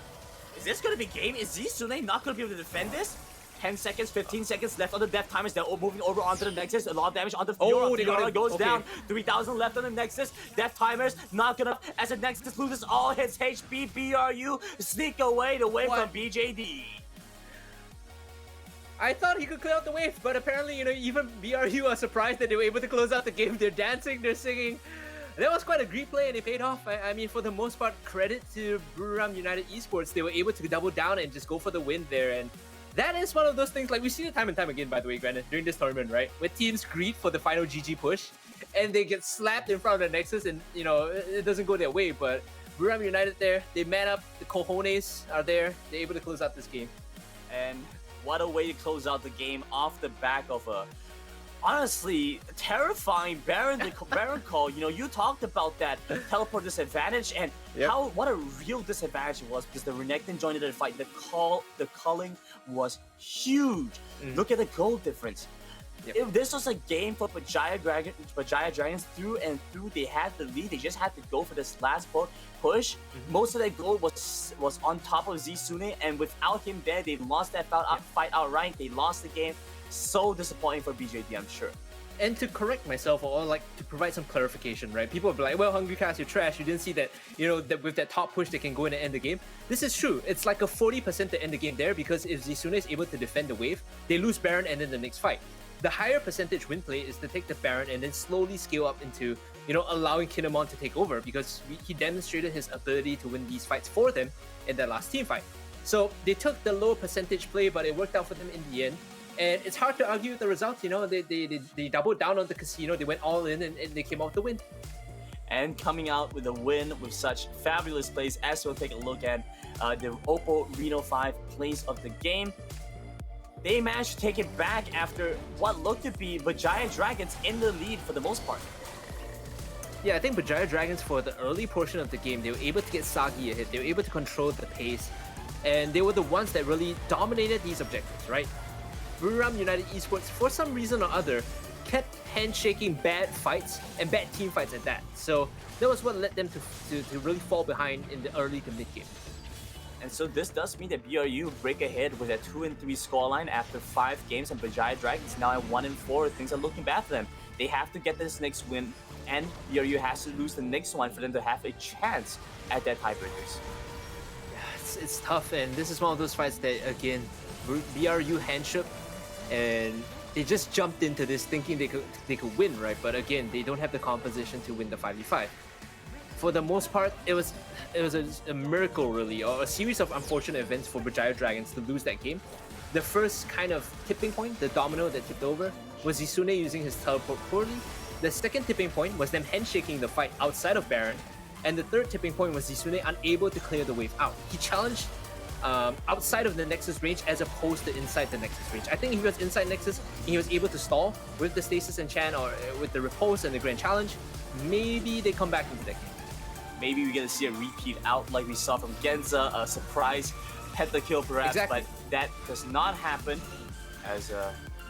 Is this going to be game? Is Zsune not going to be able to defend this? 10 seconds, 15 seconds left on the death timers. They're all moving over onto the Nexus. A lot of damage onto Fiora. Fiora goes down. 3,000 left on the Nexus. Death timers not gonna, as the Nexus loses all hits HP. BRU sneak away the wave from BJD. I thought he could clear out the wave, but apparently, even BRU are surprised that they were able to close out the game. They're dancing, they're singing. That was quite a great play, and it paid off. I mean, for the most part, credit to Buriram United Esports. They were able to double down and just go for the win there. And that is one of those things, like, we see it time and time again, by the way, granted, during this tournament, right? Where teams greed for the final GG push, and they get slapped in front of the Nexus, and, it doesn't go their way. But Buriram United there, they man up, the cojones are there, they're able to close out this game. And what a way to close out the game off the back of a honestly terrifying Baron call. You talked about that teleport disadvantage and what a real disadvantage it was, because the Renekton joined in the fight. The culling was huge. Look at the goal difference. If this was a game for Bajaya Dragons through and through, they had the lead. They just had to go for this last push. Most of their goal was on top of Zsune, and without him there, they lost that fight outright. They lost the game. So disappointing for BJD, I'm sure. And to correct myself, or like to provide some clarification, right? People will be like, well, Hungry Cast, you're trash. You didn't see that, that with that top push, they can go in and end the game. This is true. It's like a 40% to end the game there, because if Zsune is able to defend the wave, they lose Baron and then the next fight. The higher percentage win play is to take the Baron and then slowly scale up into, allowing Kinemon to take over, because he demonstrated his ability to win these fights for them in their last team fight. So they took the lower percentage play, but it worked out for them in the end. And it's hard to argue with the results. They doubled down on the casino. They went all in, and they came out with the win. And coming out with a win with such fabulous plays, as we'll take a look at the Oppo Reno 5 plays of the game. They managed to take it back after what looked to be Bajaya Dragons in the lead for the most part. Yeah, I think Bajaya Dragons, for the early portion of the game, they were able to get Sagi a hit. They were able to control the pace. And they were the ones that really dominated these objectives, right? Buriram United Esports, for some reason or other, kept handshaking bad fights and bad team fights at that. So that was what led them to really fall behind in the early to mid game. And so this does mean that BRU break ahead with a 2-3 scoreline after 5 games, and Bajaya Dragons now at 1-4. Things are looking bad for them. They have to get this next win, and BRU has to lose the next one for them to have a chance at that tiebreakers. Yeah, it's tough, and this is one of those fights that, again, BRU handshook, and they just jumped into this thinking they could win, right? But again, they don't have the composition to win the 5v5. For the most part, it was a miracle, really, or a series of unfortunate events for Bajaya Dragons to lose that game. The first kind of tipping point, the domino that tipped over, was Zsune using his teleport poorly. The second tipping point was them handshaking the fight outside of Baron. And the third tipping point was Zsune unable to clear the wave out. He challenged outside of the Nexus range as opposed to inside the Nexus range. I think if he was inside Nexus and he was able to stall with the Stasis Enchant or with the Repulse and the Grand Challenge, maybe they come back into that game. Maybe we're going to see a repeat out like we saw from Genza, a surprise pentakill perhaps, but that does not happen as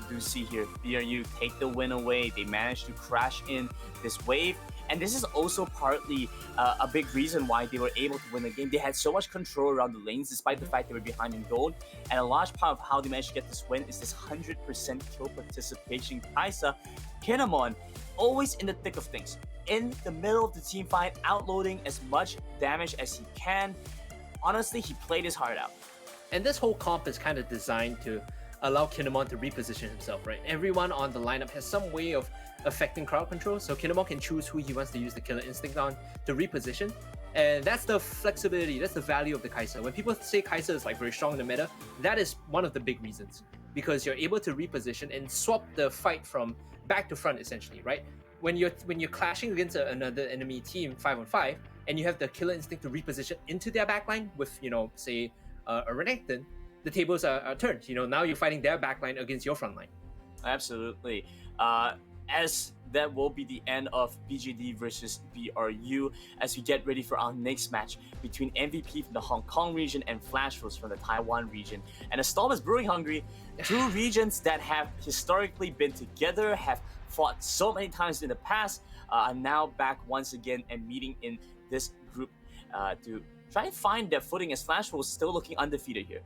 do see here, BRU take the win away. They managed to crash in this wave. And this is also partly a big reason why they were able to win the game. They had so much control around the lanes, despite the fact they were behind in gold. And a large part of how they managed to get this win is this 100% kill participation. Kai'Sa, Kinemon, always in the thick of things. In the middle of the team fight, outloading as much damage as he can. Honestly, he played his heart out. And this whole comp is kind of designed to allow Kinemon to reposition himself, right? Everyone on the lineup has some way of affecting crowd control, so Kinemon can choose who he wants to use the Killer Instinct on to reposition. And that's the flexibility, that's the value of the Kai'Sa. When people say Kai'Sa is like very strong in the meta, that is one of the big reasons. Because you're able to reposition and swap the fight from back to front, essentially, right? When you're clashing against another enemy team 5-on-5, and you have the Killer Instinct to reposition into their backline with, say, a Renekton, the tables are turned. Now you're fighting their backline against your front line. Absolutely. As that will be the end of BGD versus BRU as we get ready for our next match between MVP from the Hong Kong region and Flash Rose from the Taiwan region. And as Storm is brewing hungry, two regions that have historically been together, have fought so many times in the past, are now back once again and meeting in this group to try and find their footing as Flash Rose still looking undefeated here.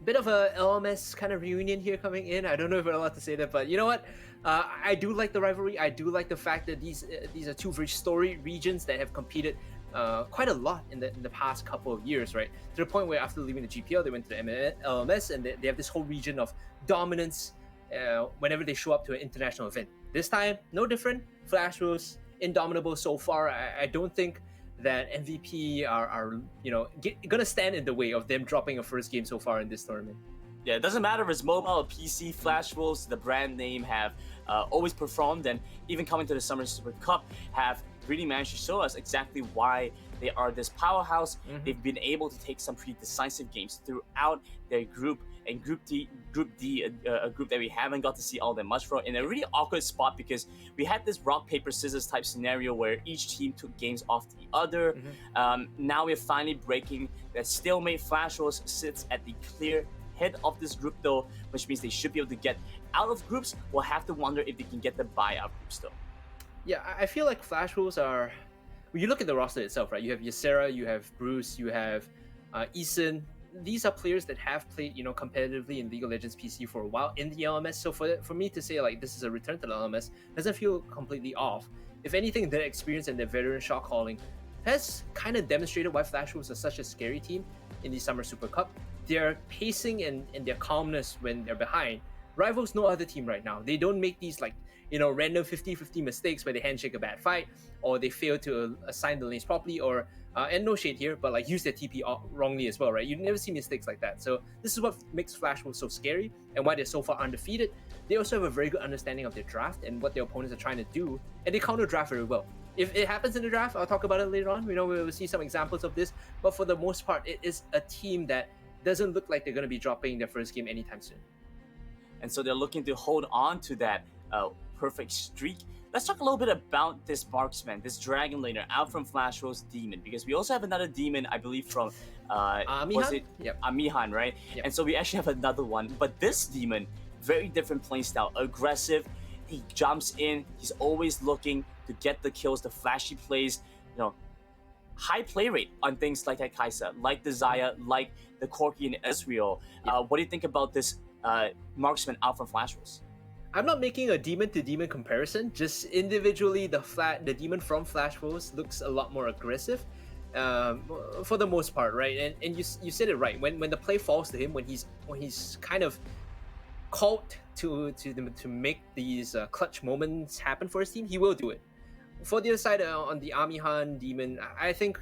Bit of a LMS kind of reunion here coming in. I don't know if we're allowed to say that, but you know what? I do like the rivalry. I do like the fact that these are two very storied regions that have competed quite a lot in the past couple of years, right? To the point where after leaving the GPL, they went to the LMS, and they have this whole region of dominance whenever they show up to an international event. This time, no different. Flash Rose, indomitable so far. I don't think that MVP are gonna stand in the way of them dropping a first game so far in this tournament. Yeah, it doesn't matter if it's mobile or PC, Flash Wolves, the brand name, have always performed, and even coming to the Summer Super Cup, have really managed to show us exactly why they are this powerhouse. They've been able to take some pretty decisive games throughout their group, and Group D, a group that we haven't got to see all that much from, in a really awkward spot because we had this rock, paper, scissors type scenario where each team took games off the other. Now we're finally breaking that stalemate. Flash Rose sits at the clear head of this group though, which means they should be able to get out of groups. We'll have to wonder if they can get the bye out of groups though. Yeah, I feel like Flash Rose are... When you look at the roster itself, right? You have Ysera, you have Bruce, you have Eason. These are players that have played, competitively in League of Legends PC for a while in the LMS. So for me to say like this is a return to the LMS doesn't feel completely off. If anything, their experience and their veteran shot calling has kind of demonstrated why Flash Rose are such a scary team in the Summer Super Cup. Their pacing and their calmness when they're behind rivals no other team right now. They don't make these random 50-50 mistakes where they handshake a bad fight, or they fail to assign the lanes properly, or and no shade here, but use their TP wrongly as well, right? You never see mistakes like that. So this is what makes Flash Rose so scary and why they're so far undefeated. They also have a very good understanding of their draft and what their opponents are trying to do, and they counter draft very well. If it happens in the draft, I'll talk about it later on. We'll see some examples of this, but for the most part, it is a team that doesn't look like they're going to be dropping their first game anytime soon. And so they're looking to hold on to that perfect streak. Let's talk a little bit about this marksman, this dragon laner out from Flash Rose Demon, because we also have another demon, I believe, from Amihan? Yep. Amihan, right? Yep. And so we actually have another one, but this demon, very different playstyle, aggressive. He jumps in, he's always looking to get the kills, the flashy plays, high play rate on things like that Kai'Sa, like the Xayah, like the Corki and Ezreal. What do you think about this marksman out from Flash Rose? I'm not making a demon to demon comparison. Just individually, the demon from Flash Rose looks a lot more aggressive, for the most part, right? And you said it right. When the play falls to him, when he's kind of called to make these clutch moments happen for his team, he will do it. For the other side, on the Amihan demon, I think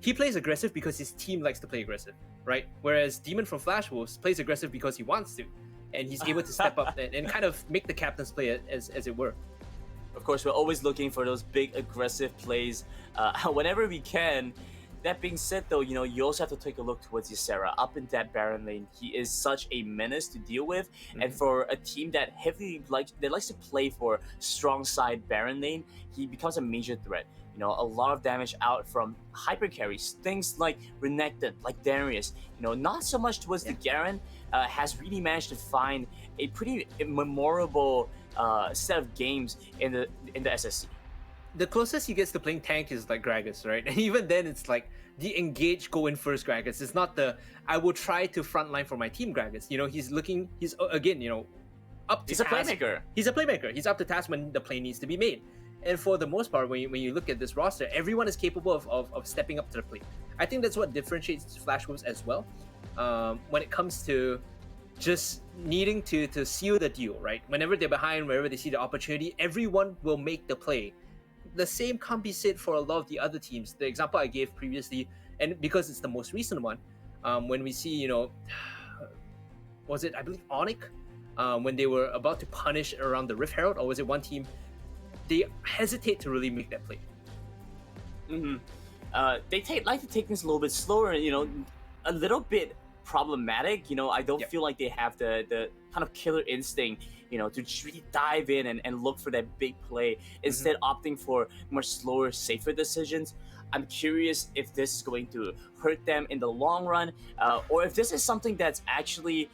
he plays aggressive because his team likes to play aggressive, right? Whereas demon from Flash Rose plays aggressive because he wants to. And he's able to step up and kind of make the captain's play as it were. Of course, we're always looking for those big aggressive plays whenever we can. That being said, though, you also have to take a look towards Ysera up in that Baron lane. He is such a menace to deal with, and for a team that heavily likes to play for strong side Baron lane, he becomes a major threat. A lot of damage out from hyper carries, things like Renekton, like Darius. Not so much towards the Garen. Has really managed to find a pretty memorable set of games in the SSC. The closest he gets to playing tank is like Gragas, right? And even then, it's like the engage go in first Gragas. It's not the I will try to frontline for my team Gragas. You know, he's again, up to He's a task. playmaker. He's a playmaker. He's up to task when the play needs to be made. And for the most part, when you look at this roster, everyone is capable of stepping up to the plate. I think that's what differentiates Flash Wolves as well. When it comes to just needing to seal the deal, right? Whenever they're behind, wherever they see the opportunity, everyone will make the play. The same can't be said for a lot of the other teams. The example I gave previously, and because it's the most recent one, when we see, was it, I believe, Onyx, when they were about to punish around the Rift Herald, or was it one team? They hesitate to really make that play. They like to take things a little bit slower, a little bit problematic. I don't feel like they have the kind of killer instinct, to really dive in and look for that big play, instead opting for more slower, safer decisions. I'm curious if this is going to hurt them in the long run, or if this is something that's actually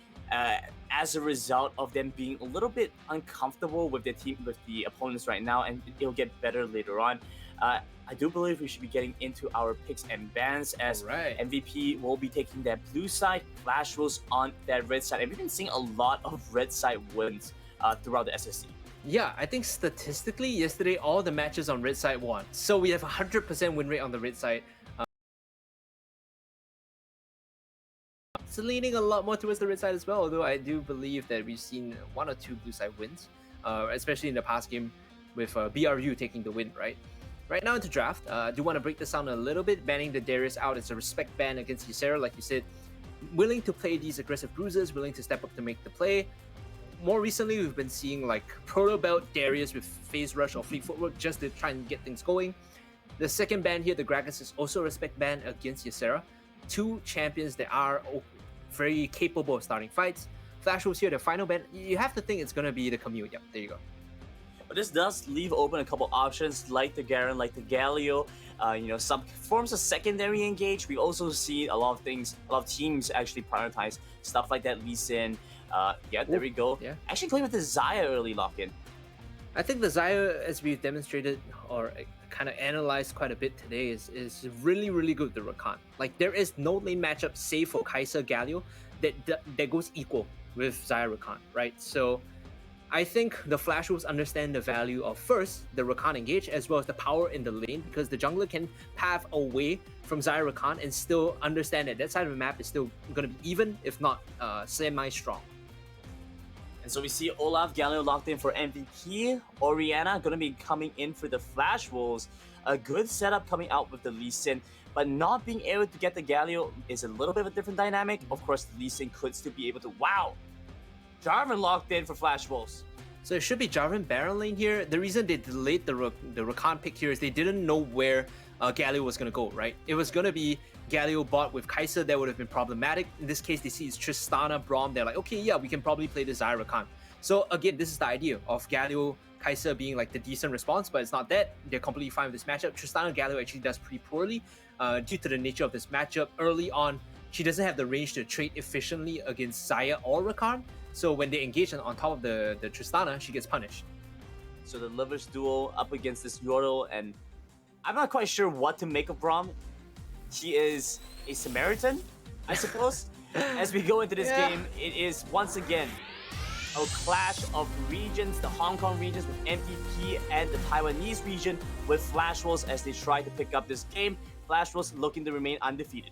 as a result of them being a little bit uncomfortable with the opponents right now, and it'll get better later on. I do believe we should be getting into our picks and bans, as MVP will be taking that blue side, Flash Wolves on that red side. And we've been seeing a lot of red side wins throughout the SSC. Yeah, I think statistically, yesterday, all the matches on red side won. So we have 100% win rate on the red side. It's leaning a lot more towards the red side as well, although I do believe that we've seen 1 or 2 blue side wins, especially in the past game with BRU taking the win, right? Right now into draft, I do want to break this down a little bit. Banning the Darius out is a respect ban against Ysera, like you said. Willing to play these aggressive bruisers, willing to step up to make the play. More recently, we've been seeing like Proto Belt Darius with phase rush or fleet footwork just to try and get things going. The second ban here, the Gragas, is also a respect ban against Ysera. 2 champions that are very capable of starting fights. Flash Wolves here, the final ban. You have to think it's going to be the Camille. Yep, there you go. But this does leave open a couple options, like the Garen, like the Galio, some forms of secondary engage. We also see a lot of teams actually prioritize stuff like that. Lee Sin, there we go. Yeah. Actually going with the Xayah early lock-in. I think the Xayah, as we've demonstrated or kind of analyzed quite a bit today, is really, really good with the Rakan. Like, there is no lane matchup save for Kai'Sa Galio that goes equal with Xayah Rakan, right? So I think the Flash Wolves understand the value of, first, the Rakan engage, as well as the power in the lane, because the jungler can path away from Xayah Rakan and still understand that side of the map is still going to be even, if not semi-strong. And so we see Olaf Galio locked in for MVP. Orianna going to be coming in for the Flash Wolves. A good setup coming out with the Lee Sin, but not being able to get the Galio is a little bit of a different dynamic. Of course, the Lee Sin could still be able to... Wow! Jarvan locked in for Flash Wolves. So it should be Jarvan Baron lane here. The reason they delayed the Rakan pick here is they didn't know where Galio was going to go, right? It was going to be Galio bot with Kai'Sa. That would have been problematic. In this case, they see it's Tristana, Braum. They're like, okay, yeah, we can probably play the Xayah Rakan. So again, this is the idea of Galio, Kai'Sa being like the decent response, but it's not that. They're completely fine with this matchup. Tristana Galio actually does pretty poorly due to the nature of this matchup. Early on, she doesn't have the range to trade efficiently against Xayah or Rakan. So when they engage on top of the Tristana, she gets punished. So the lovers duo up against this Yordle, and I'm not quite sure what to make of Braum. He is a Samaritan, I suppose. As we go into this game, it is once again a clash of regions, the Hong Kong regions with MVP and the Taiwanese region with Flash Wolves as they try to pick up this game. Flash Wolves looking to remain undefeated.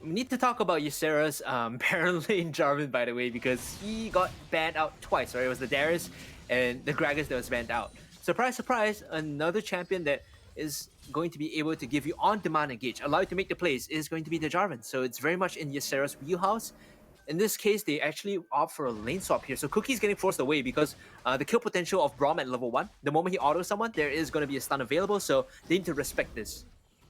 We need to talk about Ysera's Baron lane Jarvan, by the way, because he got banned out twice, right? It was the Darius and the Gragas that was banned out. Surprise, surprise, another champion that is going to be able to give you on-demand engage, allow you to make the plays, is going to be the Jarvan. So it's very much in Ysera's wheelhouse. In this case, they actually opt for a lane swap here. So Cookie's getting forced away because the kill potential of Braum at level 1, the moment he autos someone, there is going to be a stun available, so they need to respect this.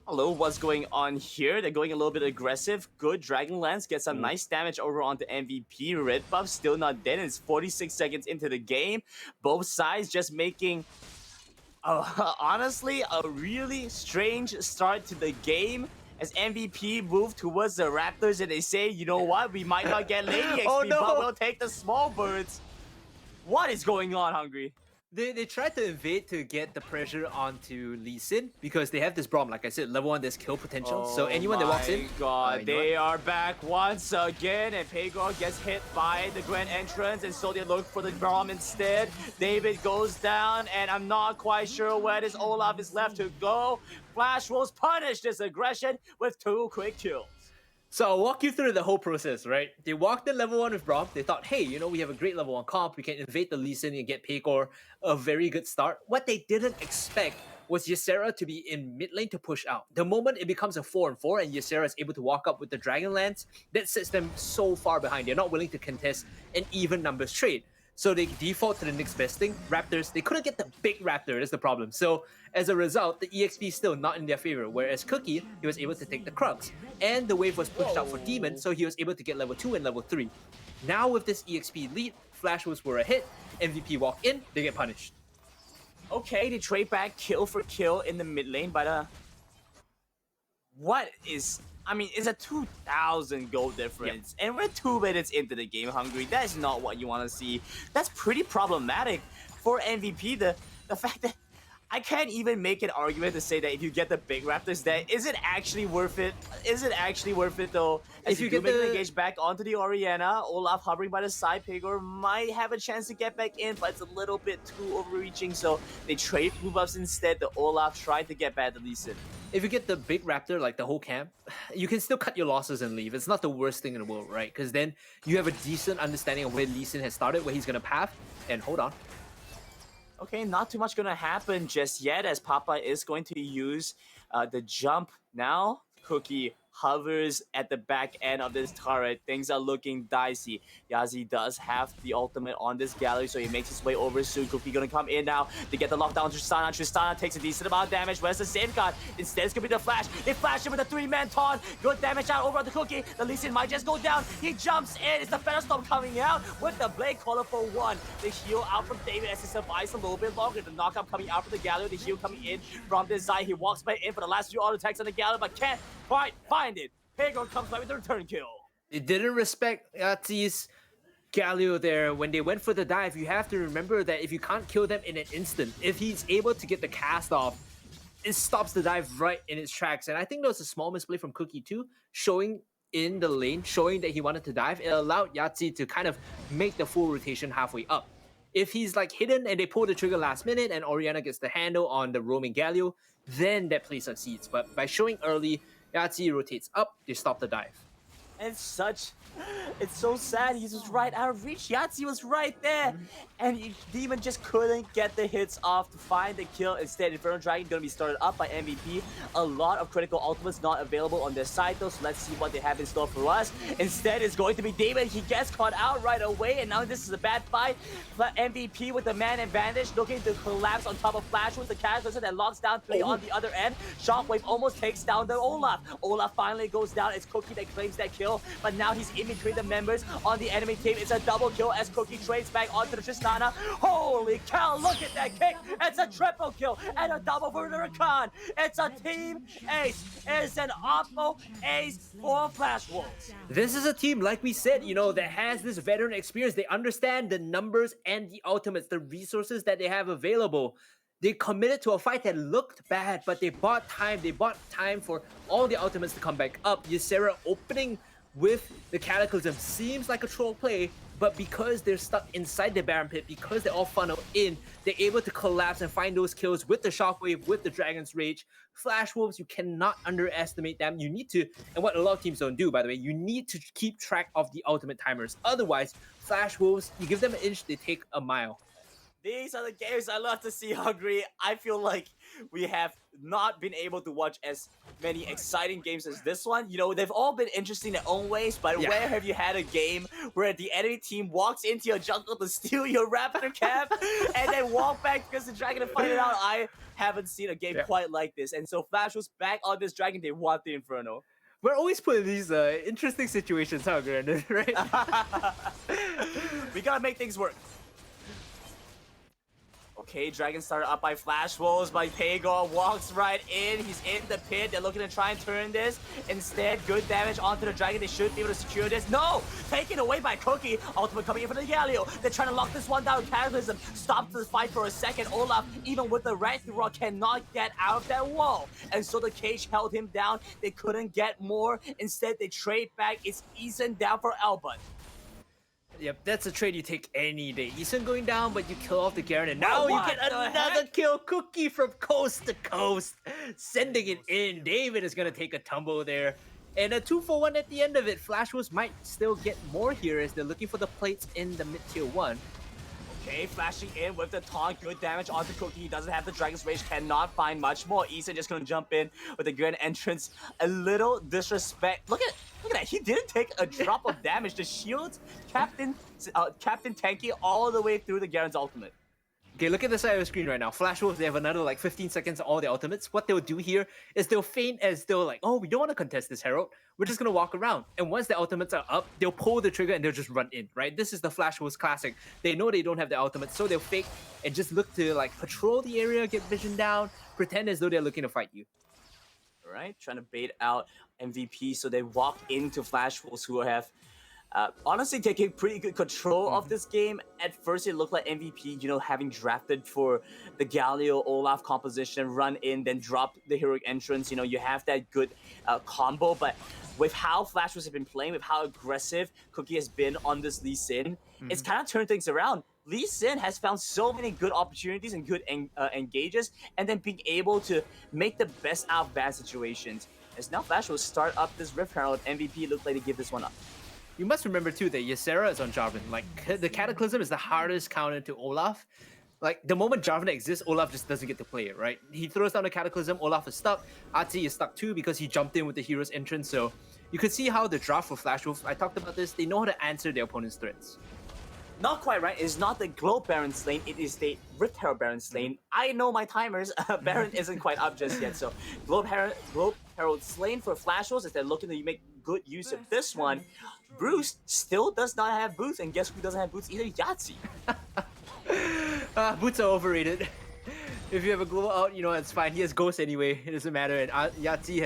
Hello, what's going on here? They're going a little bit aggressive. Good Dragonlance gets some nice damage over onto MVP. Red buff still not dead. It's 46 seconds into the game. Both sides just making, honestly, a really strange start to the game. as MVP move towards the Raptors and they say, you know what, we might not get Lady XP, Oh, no. but we'll take the small birds. What is going on, Hungry? They tried to invade to get the pressure onto Lee Sin because they have this problem. Like I said, level 1, there's kill potential. So anyone that walks in... God, you know they are back once again, and Pagor gets hit by the grand entrance, and so they look for the Braum instead. David goes down, and I'm not quite sure where this Olaf is left to go. Flash Wolves punish this aggression with 2 quick kills. So I'll walk you through the whole process, right? They walked in level 1 with Braum. They thought, hey, you know, we have a great level 1 comp. We can invade the Lee Sin and get Pagor a very good start. What they didn't expect was Ysera to be in mid lane to push out. The moment it becomes a 4-on-4 and Ysera is able to walk up with the Dragonlance, that sets them so far behind. They're not willing to contest an even numbers trade. So they default to the next best thing, Raptors. They couldn't get the big Raptor, that's the problem. So as a result, the EXP is still not in their favor, whereas Cookie, he was able to take the Krugs. And the wave was pushed out for Demon, so he was able to get level 2 and level 3. Now with this EXP lead, Flash Wolves were ahead, MVP walk in, they get punished. Okay, they trade back kill for kill in the mid lane, but what is... I mean, it's a 2,000 gold difference, and we're 2 minutes into the game, Hungry. That's not what you want to see. That's pretty problematic for MVP. The fact that I can't even make an argument to say that if you get the big Raptors, that is it actually worth it? Is it actually worth it though? As If you do get make an the- engage back onto the Orianna, Olaf hovering by the side, Pagor might have a chance to get back in, but it's a little bit too overreaching, so they trade blue buffs instead. The Olaf tried to get back to Lee Sin. If you get the big Raptor, like the whole camp, you can still cut your losses and leave. It's not the worst thing in the world, right? Because then you have a decent understanding of where Lee Sin has started, where he's going to path, and hold on. Okay, not too much gonna happen just yet as Papa is going to use the jump now. Cookie hovers at the back end of this turret. Things are looking dicey. Yazi does have the ultimate on this gallery, so he makes his way over soon. Cookie gonna come in now to get the lockdown. Tristana. Tristana takes a decent amount of damage. Where's the safeguard? Instead, it's gonna be the flash. They flash him with a 3-man taunt. Good damage out over on the Cookie. The Lee Sin might just go down. He jumps in. It's the Featherstorm coming out with the Blade Caller for 1. The heal out from David as he survives a little bit longer. The knockup coming out from the gallery. The heal coming in from this side. He walks back in for the last few auto attacks on the gallery, but can't quite find it. Pagor comes back with the return kill. They didn't respect Yazi's Galio there. When they went for the dive, you have to remember that if you can't kill them in an instant, if he's able to get the cast off, it stops the dive right in its tracks. And I think there was a small misplay from Cookie too, showing in the lane, showing that he wanted to dive. It allowed Yazi to kind of make the full rotation halfway up. If he's like hidden and they pull the trigger last minute and Orianna gets the handle on the roaming Galio, then that play succeeds. But by showing early, Yahtzee rotates up, they stop the dive. And it's so sad. He was right out of reach. Yahtzee was right there. And Demon just couldn't get the hits off to find the kill. Instead, Inferno Dragon going to be started up by MVP. A lot of critical ultimates not available on their side though, so let's see what they have in store for us. Instead, it's going to be Demon. He gets caught out right away, and now this is a bad fight. MVP with the man advantage, looking to collapse on top of Flash with the Cataclysm that locks down 3 on the other end. Shockwave almost takes down the Olaf. Olaf finally goes down. It's Cookie that claims that kill, but now he's in between the members on the enemy team. It's a double kill as Cookie trades back onto the Tristana. Holy cow, look at that kick. It's a triple kill and a double for the Rakan. It's a team ace. It's an Oppo ace for Flash Wolves. This is a team, like we said, you know, that has this veteran experience. They understand the numbers and the ultimates, the resources that they have available. They committed to a fight that looked bad, but they bought time. They bought time for all the ultimates to come back up. Ysera opening with the Cataclysm seems like a troll play, but because they're stuck inside the Baron Pit, because they're all funneled in, they're able to collapse and find those kills with the Shockwave, with the Dragon's Rage. Flash Wolves, you cannot underestimate them. You need to, and what a lot of teams don't do, by the way, you need to keep track of the ultimate timers. Otherwise, Flash Wolves, you give them an inch, they take a mile. These are the games I love to see, Hungry. I feel like we have not been able to watch as many exciting games as this one. You know, they've all been interesting in their own ways, but where have you had a game where the enemy team walks into your jungle to steal your Raptor camp and then walk back because the dragon to fight it out? I haven't seen a game quite like this. And so Flash was back on this dragon. They want the Inferno. We're always put in these interesting situations, huh, Grandin, right? We gotta make things work. Okay, Dragon started up by Flash Wolves, but Pagor walks right in. He's in the pit. They're looking to try and turn this. Instead, good damage onto the Dragon. They should be able to secure this. No! Taken away by Cookie. Ultimate coming in for the Galio. They're trying to lock this one down. Cataclysm stops the fight for a second. Olaf, even with the red rock, cannot get out of that wall. And so the cage held him down. They couldn't get more. Instead, they trade back. It's Eason down for Albert. Yep, that's a trade you take any day. Eason going down, but you kill off the Garen, and now you What get the another heck? kill. Cookie from coast to coast, sending it in. David is gonna take a tumble there. And a 2-for-1 at the end of it. Flash Wolves might still get more here as they're looking for the plates in the mid-tier 1. Okay, flashing in with the taunt, good damage onto Cookie. He doesn't have the Dragon's Rage, cannot find much more. Eason just gonna jump in with a grand entrance. A little disrespect. Look at that. He didn't take a drop of damage. The shields, Captain Tanky all the way through the Garen's ultimate. Okay, look at the side of the screen right now. Flash Wolves, they have another like 15 seconds on all their ultimates. What they'll do here is they'll feint as though like, oh, we don't want to contest this Herald. We're just gonna walk around. And once the ultimates are up, they'll pull the trigger and they'll just run in, right? This is the Flash Wolves classic. They know they don't have the ultimates, so they'll fake and just look to like patrol the area, get vision down, pretend as though they're looking to fight you. Right, trying to bait out MVP, so they walk into Flash Wolves, who have honestly taking pretty good control of this game. At first, it looked like MVP, having drafted for the Galio Olaf composition, run in, then drop the heroic entrance. You have that good combo, but with how Flash Wolves have been playing, with how aggressive Cookie has been on this Lee Sin, it's kind of turned things around. Lee Sin has found so many good opportunities and good engages, and then being able to make the best out of bad situations. As now Flash will start up this Rift Herald, MVP looked like to give this one up. You must remember too that Ysera is on Jarvan. Like the Cataclysm is the hardest counter to Olaf. Like the moment Jarvan exists, Olaf just doesn't get to play it, right? He throws down the Cataclysm, Olaf is stuck. Artsy is stuck too because he jumped in with the hero's entrance. So you could see how the draft for Flash Wolf, I talked about this, they know how to answer their opponent's threats. Not quite right. It's not the Globe Baron's lane, it is the Rift Herald Baron's lane. I know my timers. Baron isn't quite up just yet. So Globe Herald's lane for Flash Wolves, if they're looking to make good use of this one. Bruce still does not have boots, and guess who doesn't have boots either? Yahtzee. Boots are overrated. If you have a glow out, it's fine. He has Ghost anyway. It doesn't matter. And Yahtzee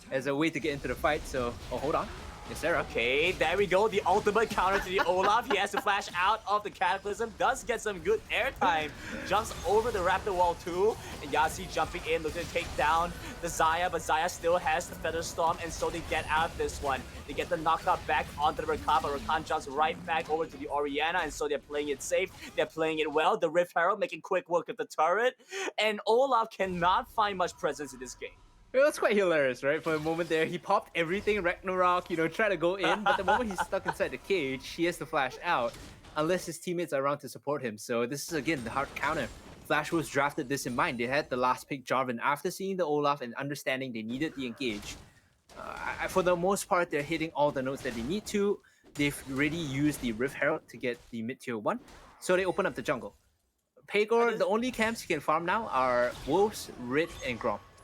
has a way to get into the fight. So, hold on. Ysera. Okay, there we go. The ultimate counter to the Olaf. He has to flash out of the Cataclysm. Does get some good airtime. Jumps over the Raptor Wall too. And Yahtzee jumping in, looking to take down the Xayah. But Xayah still has the Feather Storm. And so they get out of this one. They get the knockout back onto the Rakan. But Rakan jumps right back over to the Orianna. And so they're playing it safe. They're playing it well. The Rift Herald making quick work of the turret. And Olaf cannot find much presence in this game. It was quite hilarious, right? For a moment there, he popped everything Ragnarok, try to go in, but the moment he's stuck inside the cage, he has to flash out, unless his teammates are around to support him. So this is, again, the hard counter. Flash Wolves drafted this in mind. They had the last pick Jarvan after seeing the Olaf and understanding they needed the engage. For the most part, they're hitting all the notes that they need to. They've already used the Rift Herald to get the mid-tier 1, so they open up the jungle. Pagor, the only camps you can farm now are Wolves, Rit, and Grom.